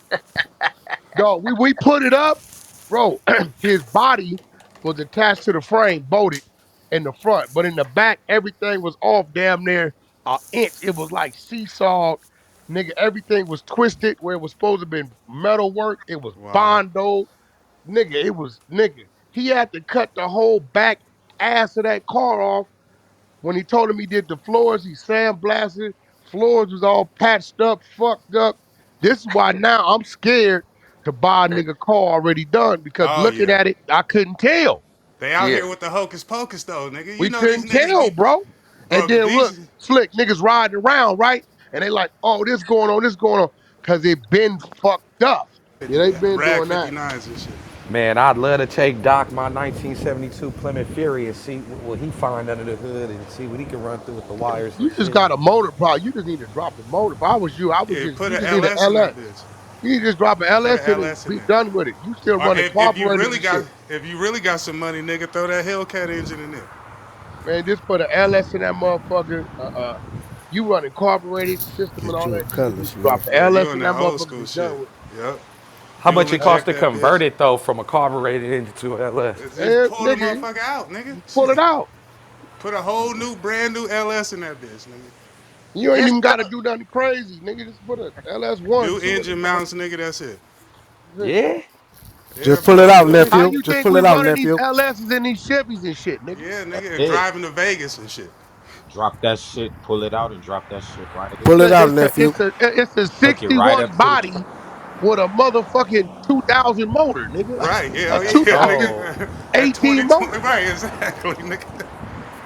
Dog, we put it up, bro. His body was attached to the frame, bolted in the front, but in the back, everything was off damn near an inch. It was like seesawed, nigga. Everything was twisted where it was supposed to have been metal work. It was Wow. bondo, nigga. It was nigga. He had to cut the whole back ass of that car off when he told him he did the floors, he sandblasted. Floors was all patched up, fucked up. This is why now I'm scared to buy a nigga car already done because Oh looking yeah. at it, I couldn't tell. They out Yeah. here with the hocus pocus though, nigga. You We know these couldn't niggas tell, be bro. And bro, then look, these slick niggas riding around, right? And they like, oh, this going on, this going on. Cause it been fucked up. Yeah, they been rag doing that. 59s and shit. Man, I'd love to take Doc my 1972 Plymouth Fury and see what he find under the hood and see what he can run through with the wires and You just shit. got a motor problem. You just need to drop the motor. If I was you, I would Yeah, just put you an just need an LS in that LS. bitch. You need to just drop an Put LS an in and LS in be there. done with it. You still Or running carburetors and shit. if you really got some money, nigga, throw that Hellcat engine in there. Man, just put an LS in that motherfucker. You running carbureted system and Get all you a that. You just need cutlass, to drop man. an Yeah, you LS on in that that old motherfucker. school Be shit. done with Yup. How You much gonna it cost inject to that bitch. convert it though from a carbureted into a LS? It's just it. pull the And nigga, motherfucker out, nigga. just pull Shit. it out. Put a whole new, brand new LS in that bitch, nigga. You ain't His even got to stuff. do nothing crazy, nigga. Just put a LS one, New two in that engine motherfucker. mounts, nigga, that's it. That's it. Yeah? Yeah, Just pull it bro. out, New How nephew. you Just think pull we it out, running these nephew. LSs and these Chevys and shit, nigga? Yeah, That's nigga, and it. driving to Vegas and shit. Drop that shit, pull it out, and drop that shit right Pull in. it out, It's a nephew. it's a it's a Hook it right 61 up to the trunk. body with a motherfucking 2000 motor, nigga. Right, A hell yeah, 2018 Oh, nigga. At 2020, motor. right, exactly, nigga.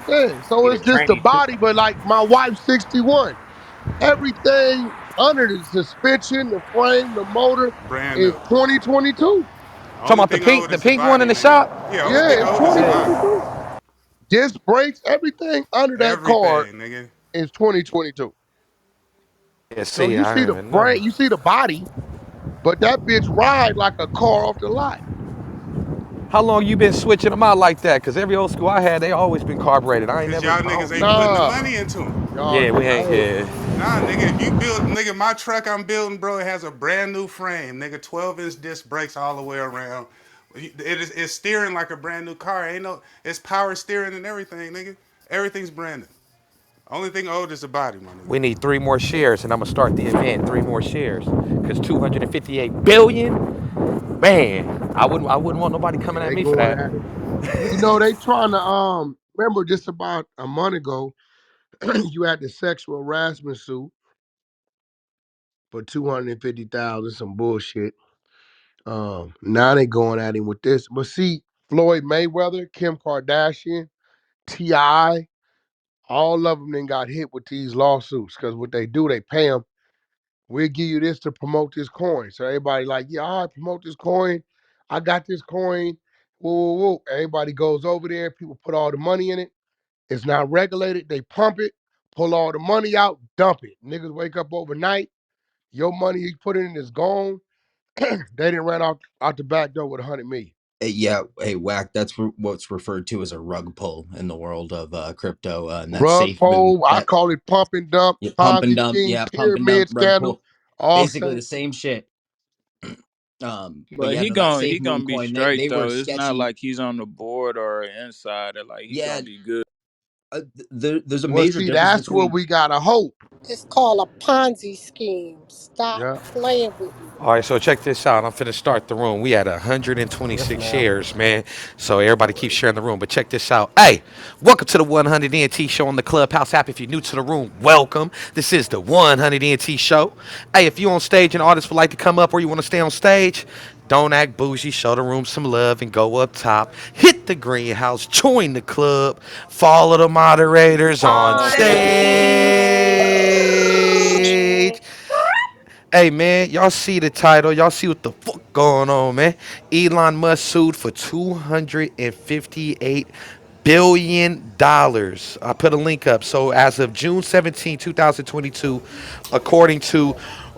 Yeah, so Get a it's just the tranny too. body, but like my wife's 61. Everything under the suspension, the frame, the motor Brand is new. 2022. talking Only about thing old the is the pink one in body, the nigga. shop? Yeah, only Yeah, thing it's old is the Yeah. body. 2022. disc brakes, everything under that car Everything, nigga. is 2022. Yeah, So see, you I see don't the even know. brain, you see the body, but that bitch ride like a car off the lot. How long you been switching them out like that? Cause every old school I had, they always been carbureted. I ain't Cause never. y'all I niggas don't. ain't putting the Nah, money into them. y'all Yeah, we nigga, ain't. Yeah. Nah, nigga, if you build, nigga, my truck I'm building, bro, it has a brand new frame, nigga, 12-inch disc brakes all the way around. It's steering like a brand new car. Ain't no, it's power steering and everything, nigga. Everything's brand new. Only thing old is the body, my nigga. We need 3 more shares, and I'm gonna start the event. 3 more shares, cause 258 billion. Man, I wouldn't want nobody yeah, coming at they me for going that. at it. You know, they trying to remember just about a month ago, you had the sexual harassment suit for 250,000, some bullshit. Now they going at him with this. But see, Floyd Mayweather, Kim Kardashian, T.I., all of them then got hit with these lawsuits because what they do, they pay them. We'll give you this to promote this coin. So everybody like, yeah, all right, promote this coin. I got this coin. Whoa, whoa, whoa. Everybody goes over there. People put all the money in it. It's not regulated. They pump it, pull all the money out, dump it. Niggas wake up overnight. Your money you put in is gone. They didn't run out the back door with 100 million. Yeah, hey, whack. That's what's referred to as a rug pull in the world of crypto, and that's Rug safe. pull, I That call it pump and dump, yeah, pump and Ponzi dump. scheme, Yeah, pump and dump, pyramid rug scandal, pull. all Basically same the shit. same shit. But But yeah, he no, that gon' safe he moon gonna be coin. straight They were though. It's not sketchy. like he's on the board or an insider. Like he Yeah, gonna be good. there's a Well, major see, difference that's what between. we gotta hope. It's called a Ponzi scheme. Stop Yeah. playing with me. All right, so check this out. I'm finna start the room. We had Yes, 126 ma'am. shares, man. So everybody keep sharing the room. But check this out. Hey, welcome to the 100 NT show on the Clubhouse app. If you're new to the room, welcome. This is the 100 NT show. Hey, if you on stage and artists would like to come up or you want to stay on stage, don't act bougie. Show the room some love and go up top. Hit the greenhouse. Join the club. Follow the moderators on stage. Hey man, y'all see the title? Y'all see what the fuck going on, man? Elon Musk sued for $258 billion. I put a link up. So as of June 17, 2022, according to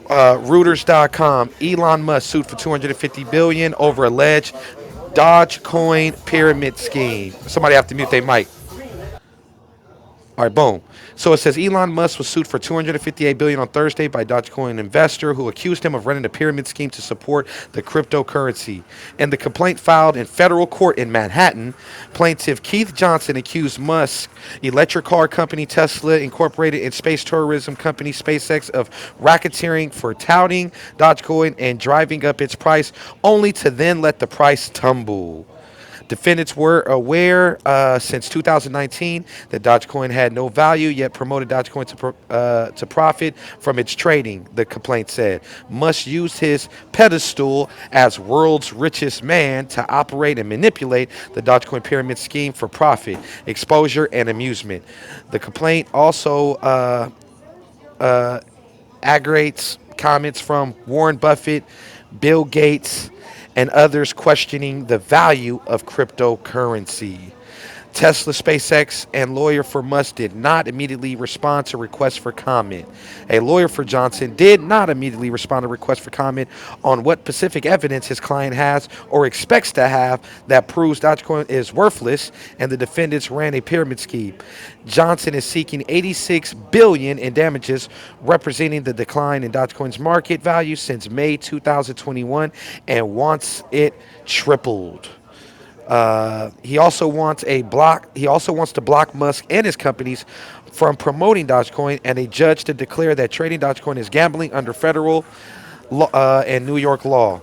Reuters.com, Elon Musk sued for 250 billion over alleged Dogecoin pyramid scheme. Somebody have to mute their mic. All right, boom. So it says Elon Musk was sued for 258 billion dollars on Thursday by Dogecoin investor who accused him of running a pyramid scheme to support the cryptocurrency. In the complaint filed in federal court in Manhattan, plaintiff Keith Johnson accused Musk, electric car company Tesla Incorporated, and space tourism company SpaceX of racketeering for touting Dogecoin and driving up its price, only to then let the price tumble. Defendants were aware since 2019 that Dogecoin had no value, yet promoted Dogecoin to profit from its trading, the complaint said. Musk used his pedestal as world's richest man to operate and manipulate the Dogecoin pyramid scheme for profit, exposure, and amusement. The complaint also aggregates comments from Warren Buffett, Bill Gates, and others questioning the value of cryptocurrency. Tesla, SpaceX, and lawyer for Musk did not immediately respond to requests for comment. A lawyer for Johnson did not immediately respond to requests for comment on what specific evidence his client has or expects to have that proves Dogecoin is worthless and the defendants ran a pyramid scheme. Johnson is seeking 86 billion in damages, representing the decline in Dogecoin's market value since May 2021, and wants it tripled. He also wants a block. He also wants to block Musk and his companies from promoting Dogecoin, and a judge to declare that trading Dogecoin is gambling under federal law, and New York law.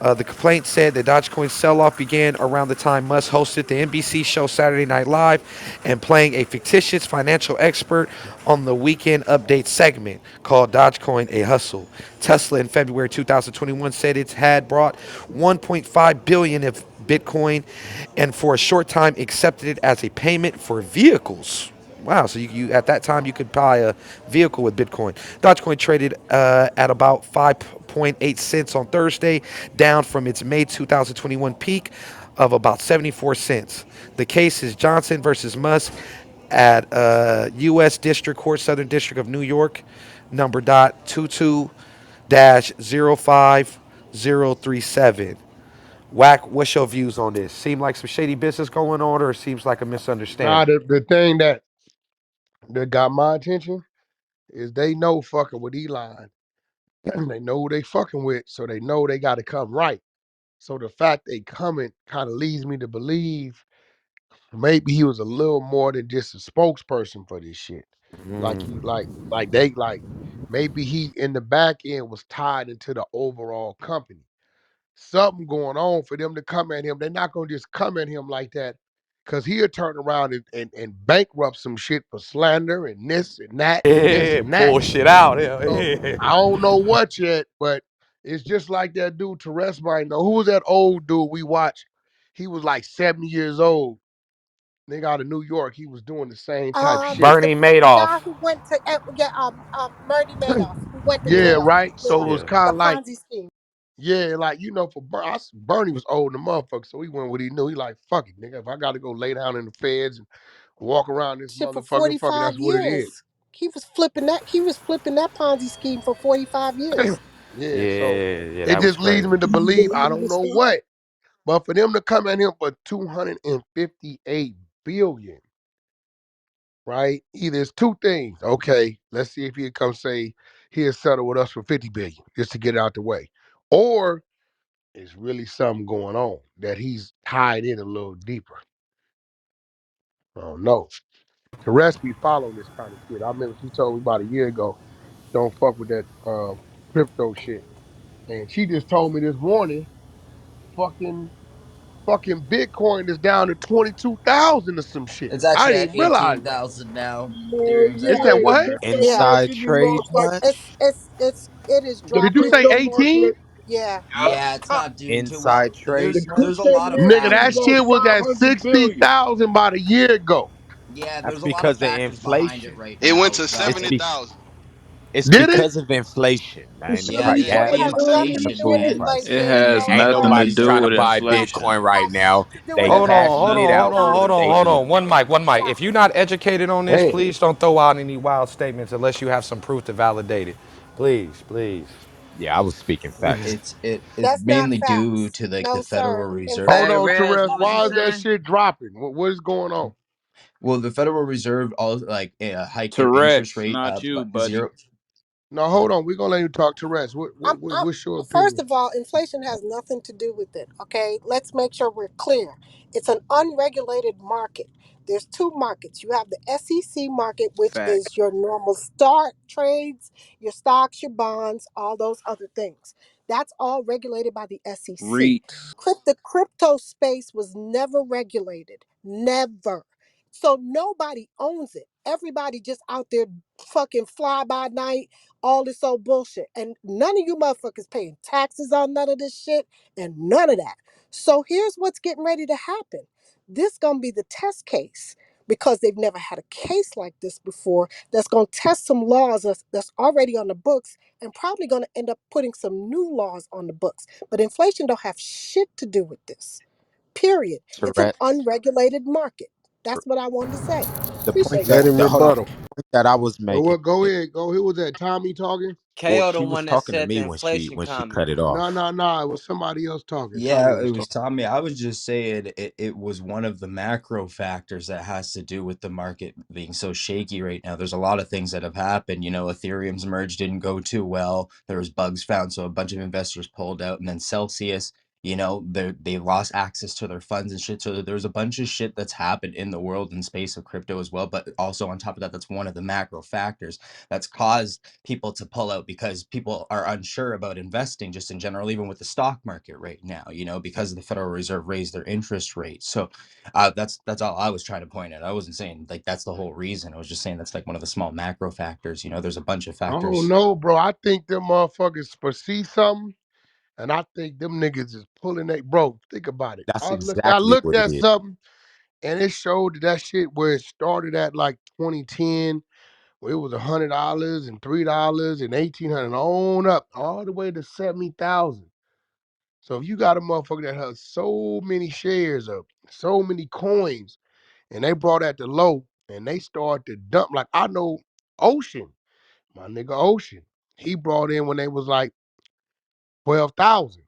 The complaint said the Dogecoin sell-off began around the time Musk hosted the NBC show Saturday Night Live and playing a fictitious financial expert on the Weekend Update segment called Dogecoin a Hustle. Tesla in February 2021 said it had brought 1.5 billion of Bitcoin and for a short time accepted it as a payment for vehicles. Wow, so you at that time you could buy a vehicle with Bitcoin. Dogecoin traded at about 5.8 cents on Thursday, down from its May 2021 peak of about 74 cents. The case is Johnson versus Musk at U.S. District Court, Southern District of New York, number dot 22 dash 05037. Whack, what's your views on this? Seem like some shady business going on, or it seems like a Nah, misunderstanding? the thing that got my attention is they know fucking with Elon. They know who they fucking with, so they know they got to come right. So the fact they coming kind of leads me to believe maybe he was a little more than just a spokesperson for this shit. Like he like they like maybe he in the back end was tied into the overall company. Something going on for them to come at him. They're not gonna just come at him like that. Cause he'll turn around and bankrupt some shit for slander and this and that and this Yeah, and that. pull shit out. Yeah, So yeah. I don't know what yet, but it's just like that dude Teresa might know. Who was that old dude we watched? He was like 70 years old. Nigga out of New York. He was doing the same type shit. The Bernie guy Madoff. who went to yeah Bernie Madoff who went to Yeah, jail. right. So Yeah, it was Yeah. kind the of like, Ponzi scheme. yeah, like for Bernie was old in the motherfucker, so he went what he knew. He like, fuck it, nigga. If I got to go lay down in the feds and walk around this Shit for motherfucker, fuck it. 45 That's what it is. years. He was flipping that Ponzi scheme for 45 years. Yeah. So Yeah, yeah, it that was just leads crazy. me to believe I don't know what, but for them to come at him for 258 billion, right? Either it's two things. Okay, let's see if he'll come say he'll settle with us for 50 billion just to get it out the way, or it's really something going on that he's tied in a little deeper. I don't know. The rest be following this kind of shit. I remember she told me about a year ago, don't fuck with that crypto shit. And she just told me this morning, fucking fucking Bitcoin is down to 22,000 or some shit. It's I actually didn't at even realize eighteen that. thousand now. Yeah, Ethereum's It's at at yeah, what? eighteen. Bitcoin Yeah, Inside making me more trade fucking. much? it is Did you Bitcoin dropping. say so more 18? Yeah. Yeah, it's Uh, not doing too Inside well. trade The There's a much? crypto lot of Nigga, market is that factors. about shit was at 500 billion. 60,000 about a year ago. Yeah, That's there's a lot of because of factors behind it inflation. right It went now to that It's are. 70,000. it's Did it? because of inflation, To man. Yeah, Pri- it's gas the 75 prices billion and the inflation, food man. prices. It inflation, has Ain't nothing to nobody do trying to with buy inflation. Bitcoin right has now. to do They with Hold on, cashing hold it on, inflation. hold out on, sooner hold than on, they hold need on. it. One mic. Stop. If you're not educated on this, Damn. please don't throw out any wild statements unless you have some proof to validate it. Please, please. Yeah, I was speaking facts. It's That's not mainly due facts. to like No, the sir. Federal Reserve. Hold Hey, on, Rez, Terez. what was you Why is that saying? shit dropping? What is going on? Well, the Federal Reserve all like hiked their interest Tourette's, rate not up you, buddy. zero. No, hold on. We're gonna let you talk, Terez. I'm, What's your first opinion? of all, inflation has nothing to do with it. Okay, let's make sure we're clear. It's an unregulated market. There's two markets. You have the SEC market, which Fact. is your normal stock trades, your stocks, your bonds, all those other things. That's all regulated by the SEC. REITs. The crypto space was never regulated, never. So nobody owns it. Everybody just out there fucking fly by night, all this old bullshit. And none of you motherfuckers paying taxes on none of this shit and none of that. So here's what's getting ready to happen. This gonna be the test case because they've never had a case like this before that's gonna test some laws that's already on the books and probably gonna end up putting some new laws on the books. But inflation don't have shit to do with this. Period. It's an Tourette's. unregulated market. Tur- That's what I wanted to say. The point Appreciate that Let y'all. him hold on, rebuttal. the point that I was Well, making what? Go is, ahead. Go. Who was that? Tommy talking? well, KO the she was one that talking to said the me inflation when she comment. cut it No, off. no, no. It was somebody else talking. Tommy Yeah, it was was talking. Tommy. I was just saying it was one of the macro factors that has to do with the market being so shaky right now. There's a lot of things that have happened. You know, Ethereum's merge didn't go too well. There was bugs found, so a bunch of investors pulled out, and then Celsius, you know, they lost access to there's funds and shit. So there's a bunch of shit that's happened in the world and space of crypto as well. But also on top of that, that's one of the macro factors that's caused people to pull out because people are unsure about investing just in general, even with the stock market right now, you know, because the Federal Reserve raised their interest rate. So that's all I was trying to point out. I wasn't saying like that's the whole reason. I was just saying that's like one of the small macro factors. You know, there's a bunch of I don't factors. know, bro. I think them motherfuckers foresee something, and I think them niggas is pulling they bro. Think about it. That's I exactly looked what it at is. something, and it showed that shit where it started at like 2010, where it was $100 and $3 and 1,800 on up, all the way to 70,000. So if you got a motherfucker that has so many shares of so many coins, and they brought at the low, and they start to dump. Like I know Ocean, my nigga Ocean, he brought in when they was like 12,000,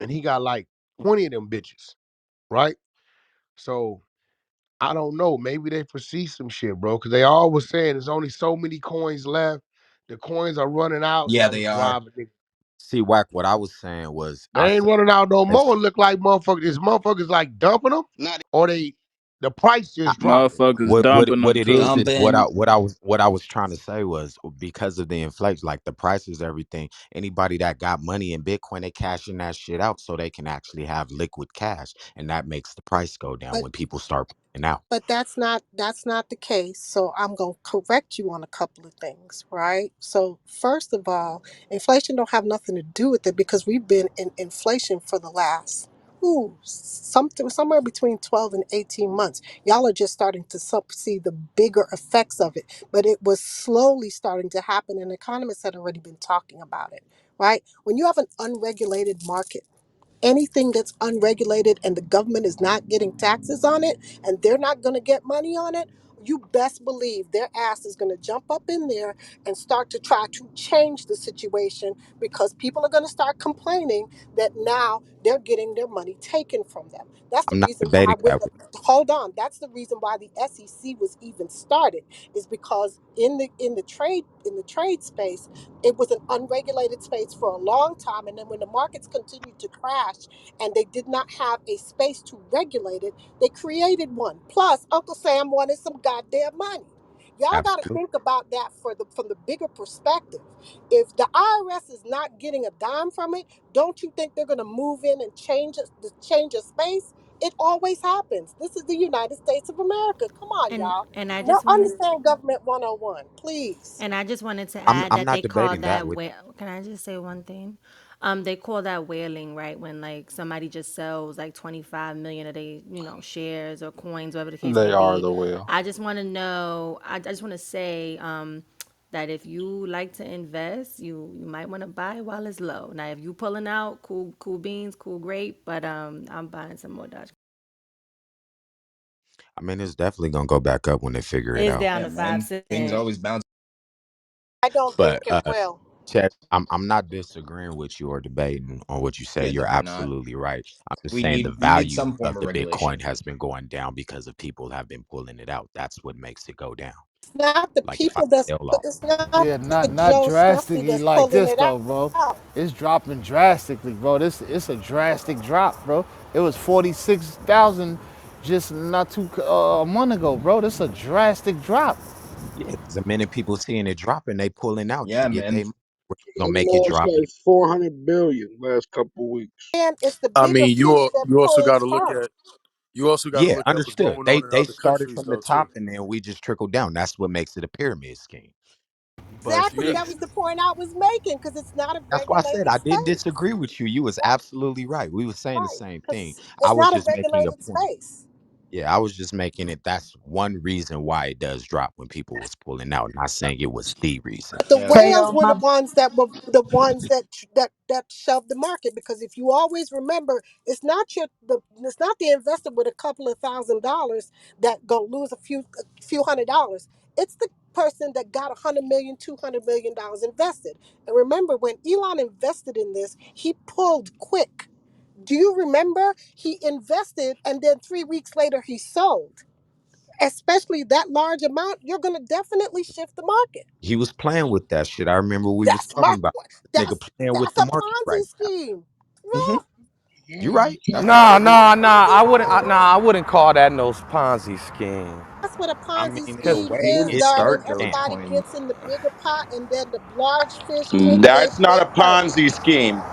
and he got like 20 of them bitches, right? So I don't know. Maybe they foresee some shit, bro. Cause they always saying there's only so many coins left. The coins are running out. Yeah, That was they are. driving niggas. See, Wack, what I was saying was, I They ain't said, running out no if more. It look like motherfuckers. Is motherfuckers like dumping them, Not or the price I, just dropping? Motherfuckers what what dumping what them it too. is what I Dumping. what I was what I was trying to say was because of the inflation, like the prices, everything. Anybody that got money in Bitcoin, they cashing that shit out so they can actually have liquid cash, and that makes the price go down But when people start putting out. that's not the case. So I'm going to correct you on a couple of things, right? So first of all, inflation don't have nothing to do with it because we've been in inflation for the last something somewhere between 12 and 18 months. Y'all are just starting to see the bigger effects of it, but it was slowly starting to happen and economists had already been talking about it, right? When you have an unregulated market, anything that's unregulated and the government is not getting taxes on it and they're not going to get money on it, you best believe their ass is going to jump up in there and start to try to change the situation because people are going to start complaining that now they're getting their money taken from them. That's the I'm not reason why debating when that the with hold on, that's the reason why the SEC was even started, is because in the trade space, it was an unregulated space for a long time, and then when the markets continued to crash and they did not have a space to regulate it, they created one. Plus, Uncle Sam wanted some goddamn money. Y'all got to absolute. think about that from the bigger perspective. If the IRS is not getting a dime from it, don't you think they're going to move in and change a space? It always happens. This is the United States of America. Come on, And y'all. and I Now just wanted understand government 101, please. And I just wanted to I'm add I'm that not they call debating that that with. Can I just say one thing? They call that whaling, right? When like somebody just sells like 25 million of they, shares or coins, whatever the case They may are be. the will. I just want to know. I just want to say that if you like to invest, you might want to buy while it's low. Now, if you pulling out, cool beans, cool grape. But I'm buying some more Dodge. I mean, it's definitely gonna go back up when they figure it It's out. down Yeah, to five man. Things cents. always bounce. I don't But think it will. Chet, I'm not disagreeing with you or debating on what you say. Yeah, You're definitely not. absolutely right. I'm just We saying the need we need value some form of of the regulation. Bitcoin has been going down because of people have been pulling it out. That's what makes it go down. It's not the Like if I people that's sell off, it's not Yeah, the not Joe Snuffy drastically that's like pulling this it though, bro. out. It's dropping drastically, bro. It's a drastic drop, bro. It was 46,000 just not too a month ago, bro. This a drastic drop. yeah, because the minute people seeing it dropping, they pulling out to Yeah, get man. they gonna it make it lost drop. like 400 billion last couple weeks. And it's the I bigger mean, fish that you also got pulls to look first. at what's Yeah, going They on in they other started countries from the though too. top and then we just trickled down. That's what makes it a pyramid scheme. But Exactly. yeah, That was the point I was making because it's not a That's why I said regulated I didn't space. disagree with you. You was absolutely right. We were saying the Right. same thing. Because I it's was not a just making a regulated point. space. Yeah, I was just making it. That's one reason why it does drop when people was pulling out. Not saying it was the reason. The Yeah. Hey, whales were the ones that were the ones that shoved the market, because if you always remember, it's not the investor with a couple of $1,000 that gonna lose a few $100. It's the person that got 100 million, $200 million invested. And remember, when Elon invested in this, he pulled quick. Do you remember? He invested and then 3 weeks later he sold. Especially that large amount, you're gonna definitely shift the market. He was playing with that shit. I remember we was That's talking my about this nigga that's playing with that's the a market Ponzi right scheme. now. Well, You right. That's what Nah, that is. nah, nah. I wouldn't call that no Ponzi scheme. that's what a I Ponzi mean, in a Cause scheme way, He is, didn't it darling. start can. Everybody Dogecoin. gets in the bigger pot and then the large fish drink and they that's not play a first. Ponzi scheme.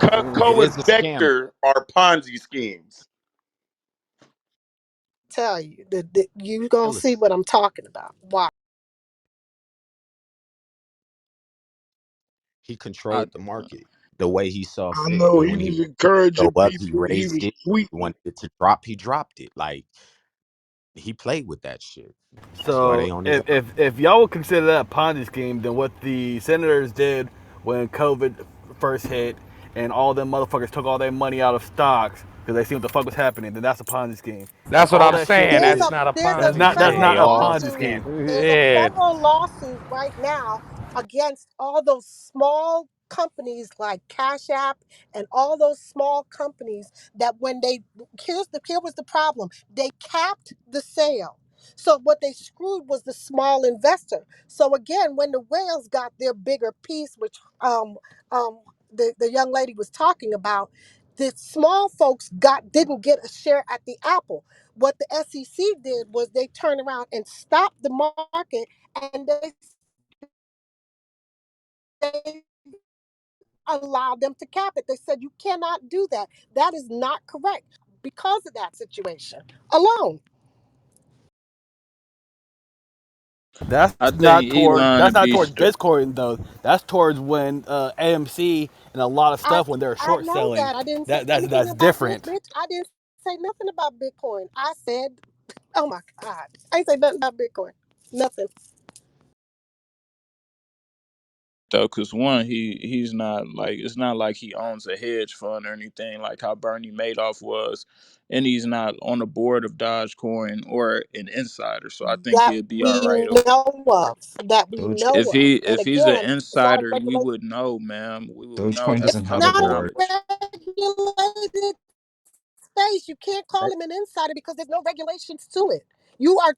It Cutco is and a scam. Vector are Ponzi schemes. Tell you, you gonna Still a see what I'm talking about. Why? He I controlled the market the way he saw I fit. know And he when he was go encouraging up, he people. He raised was it. He tweeting. wanted it to drop, he dropped it. Like he played with that shit. That's why So they on his ass. if y'all would consider that a Ponzi scheme, then what the senators did when COVID first hit and all them motherfuckers took all their money out of stocks because they seen what the fuck was happening. Then that's a Ponzi scheme, and That's what all I'm that shit saying. There's is That's a not a there's a Ponzi that's federal not They a all scheme. Ponzi lawsuit. scheme. scamming. There's a Yeah. federal lawsuit right now against all those small companies like Cash App and all those small companies that when they here was the problem. They capped the sale. So what they screwed was the small investor. So again, when the whales got their bigger piece, which um the young lady was talking about, the small folks didn't get a share at the apple. What the SEC did was they turned around and stopped the market, and they allowed them to cap it. They said you cannot do that. That is not correct because of that situation alone. I think That's Elon not be towards str- Bitcoin though. That's towards when AMC and a lot of I stuff when they're I short know selling. that. I didn't say anything That's about different. bitch. I didn't say nothing about Bitcoin. I said, oh my God, I ain't say nothing about Bitcoin. Nothing. though, cause one, he's not like it's not like he owns a hedge fund or anything like how Bernie Madoff was, and he's not on the board of Dogecoin or an insider. So I think That he'll be all we right over know of. That we know Doge, of. And if he's an again, it's not a insider, we regulated. would know, ma'am. We would know Dogecoin that's doesn't It's have a coming not and how a board. much. regulated space. You can't call him an insider because there's no regulations to it. You are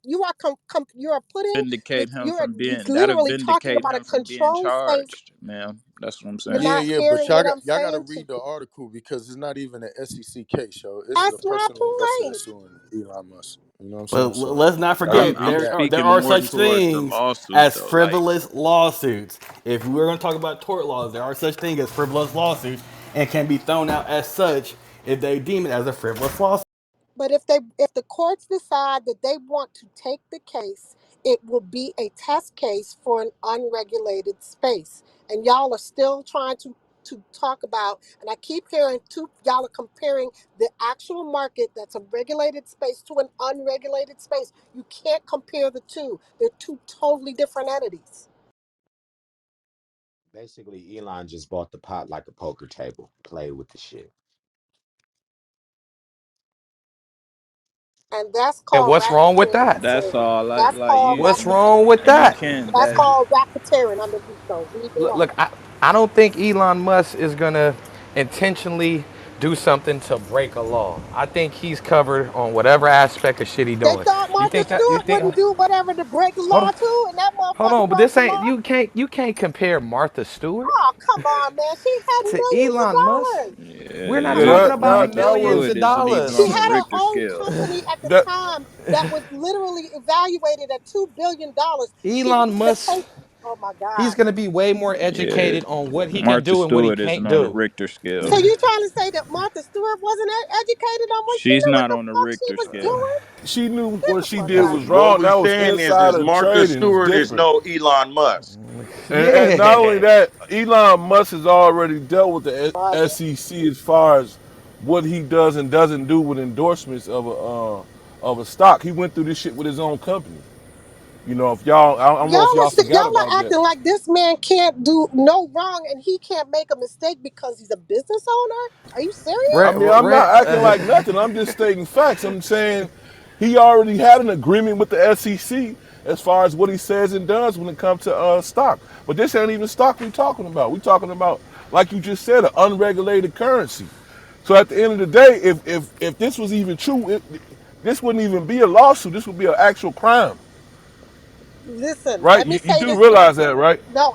putting Vindicate him you are from being that'll literally talking vindicate about a him from being controlled space. charged, ma'am. That's what I'm You're saying. Yeah, not yeah, but hearing y'all what got I'm y'all got to saying to read the you. article because it's not even an SEC case, yo. This is a That's my personal investor point. that's suing Elon Musk. You know what I'm But saying? So let's not y'all got to I'm forget read I'm there that. are speaking there are more such towards the things lawsuit as though. Like frivolous lawsuits. If we're going to talk about tort laws, there are such things as frivolous lawsuits and can be thrown out as such if they deem it as a frivolous lawsuit. But if the courts decide that they want to take the case, it will be a test case for an unregulated space. And y'all are still trying to talk about, and I keep hearing y'all are comparing the actual market that's a regulated space to an unregulated space. You can't compare the two. They're two totally different entities. Basically, Elon just bought the pot like a poker table, played with the shit. And that's And called what's wrong with racketeering, that? that's sir. all. That's called What's You wrong racketeering. with you that? can That's that called racketeering under RICO. Leave it Look, alone. I don't think Elon Musk is gonna intentionally do something to break a law. I think he's covered on whatever aspect of shit he They doing. thought You Martha think that? You Stewart think? wouldn't do whatever to break the Hold law on, too, and that hold motherfucker on. But broke this the ain't. law. You can't compare Martha Stewart Oh, come on, man. She had to millions of Elon Musk. dollars. We're not Yeah, yeah, talking that about that Martha that millions was Stewart of isn't even She on dollars. the had her Richter own scale. company at the that. time that was literally evaluated at $2 billion. She Elon didn't even Musk, take. Oh my he's God. gonna be way more Yeah, educated on what he can Martha do and what he Stewart isn't can't on the do. Richter So scale. you trying to say that Martha Stewart wasn't educated on what she She's knew what not the on the fuck she Richter was scale. doing? She knew Get what the she fuck did out was of here. wrong. What we That was saying is insider Martha trading. Is Stewart is different. no Elon Musk. And not only Yeah. that, Elon Musk has already dealt with the Brother. SEC as far as what he does and doesn't do with endorsements of a stock. He went through this shit with his own company. You know, if y'all, I don't know if y'all Y'all forgot about are that. acting like this man can't do no wrong and he can't make a mistake because he's a business owner. Are you I serious? mean, I'm not acting like nothing. I'm just stating facts. I'm saying he already had an agreement with the SEC as far as what he says and does when it comes to stock. But this ain't even stock we talking about. We talking about, like you just said, an unregulated currency. So at the end of the day, if this was even true, this wouldn't even be a lawsuit. This would be an actual crime, Listen, right? let me You say do this to realize that, right? no,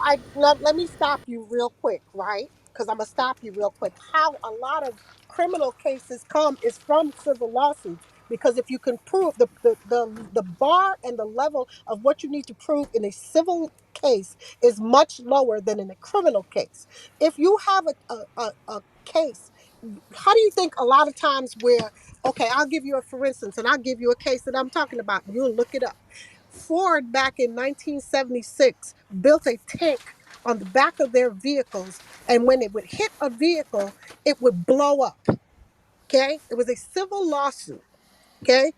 let me stop you real quick, right? Because I'm gonna stop you real quick. How a lot of criminal cases come is from civil lawsuits. Because if you can prove the bar and the level of what you need to prove in a civil case is much lower than in a criminal case. If you have a case, how do you think a lot of times where, okay, I'll give you a for instance, and I'll give you a case that I'm talking about. You'll look it up. Ford back in 1976 built a tank on the back of their vehicles, and when it would hit a vehicle, it would blow up. Okay, it was a civil lawsuit. Okay,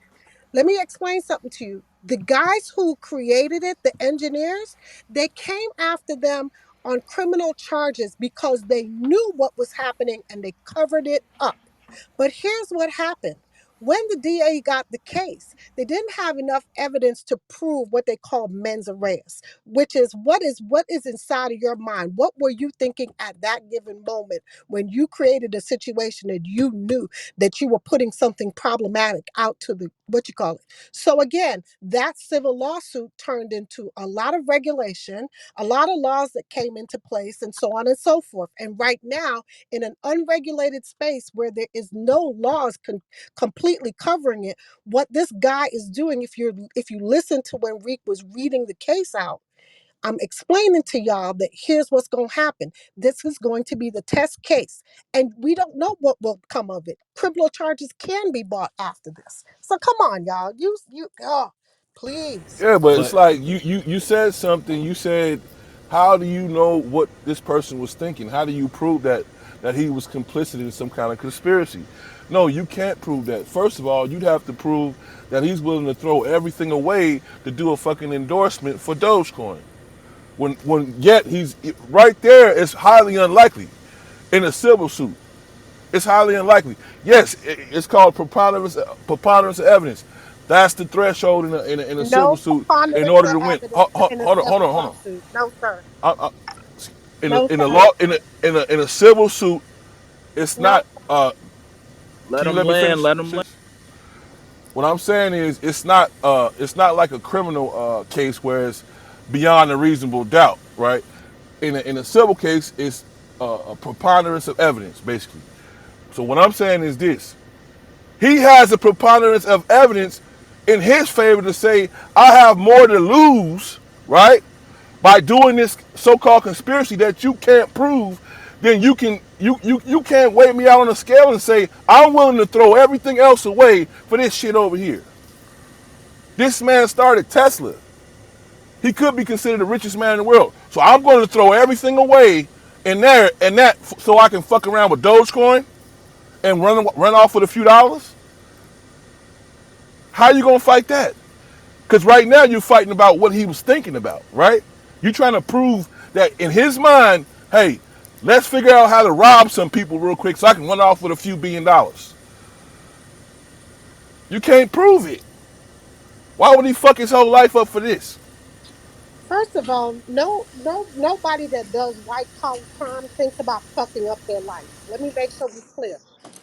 let me explain something to you. The guys who created it, the engineers, they came after them on criminal charges because they knew what was happening and they covered it up. But here's what happened. When the DA got the case, they didn't have enough evidence to prove what they call mens res, which is what is inside of your mind. What were you thinking at that given moment when you created a situation that you knew that you were putting something problematic out to the what you call it. So again, that civil lawsuit turned into a lot of regulation, a lot of laws that came into place, and so on and so forth. And right now, in an unregulated space where there is no laws completely covering it, what this guy is doing, if you listen to when Reek was reading the case out, I'm explaining to y'all that here's what's going to happen. This is going to be the test case, and we don't know what will come of it. Criminal charges can be brought after this. So come on, y'all. Please. Yeah, but it's But like you said something. You said, how do you know what this person was thinking? How do you prove that he was complicit in some kind of conspiracy? No, you can't prove that. First of all, you'd have to prove that he's willing to throw everything away to do a fucking endorsement for Dogecoin. When yet he's right there, it's highly unlikely in a civil suit. It's highly unlikely. Yes, it's called preponderance of evidence. That's the threshold in a civil No suit in preponderance order of to win. evidence in a Hold on, hold civil on, hold on. lawsuit. No, sir. I, I, No, in a sir. law in a civil suit, it's No. not. Let Can you them let me land. finish, Let them land. sis? What I'm saying is, it's not like a criminal case where it's beyond a reasonable doubt, right? In a civil case, it's a preponderance of evidence, basically. So what I'm saying is this: he has a preponderance of evidence in his favor to say, I have more to lose, right? By doing this so-called conspiracy that you can't prove, then you can't weigh me out on a scale and say, I'm willing to throw everything else away for this shit over here. This man started Tesla. He could be considered the richest man in the world. So I'm going to throw everything away in there and that so I can fuck around with Dogecoin and run off with a few dollars. How you gonna fight that? Because right now you're fighting about what he was thinking about, right? You're trying to prove that in his mind, hey, let's figure out how to rob some people real quick so I can run off with a few billion dollars. You can't prove it. Why would he fuck his whole life up for this? First of all, nobody that does white collar crime thinks about fucking up their life. Let me make sure we're clear.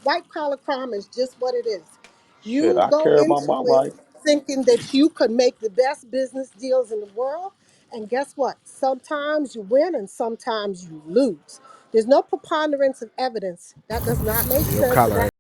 White collar crime is just what it is. Shit, You I go care about into my it life. thinking that you could make the best business deals in the world, and guess what? Sometimes you win and sometimes you lose. There's no preponderance of evidence. That does not make Your sense, and collar that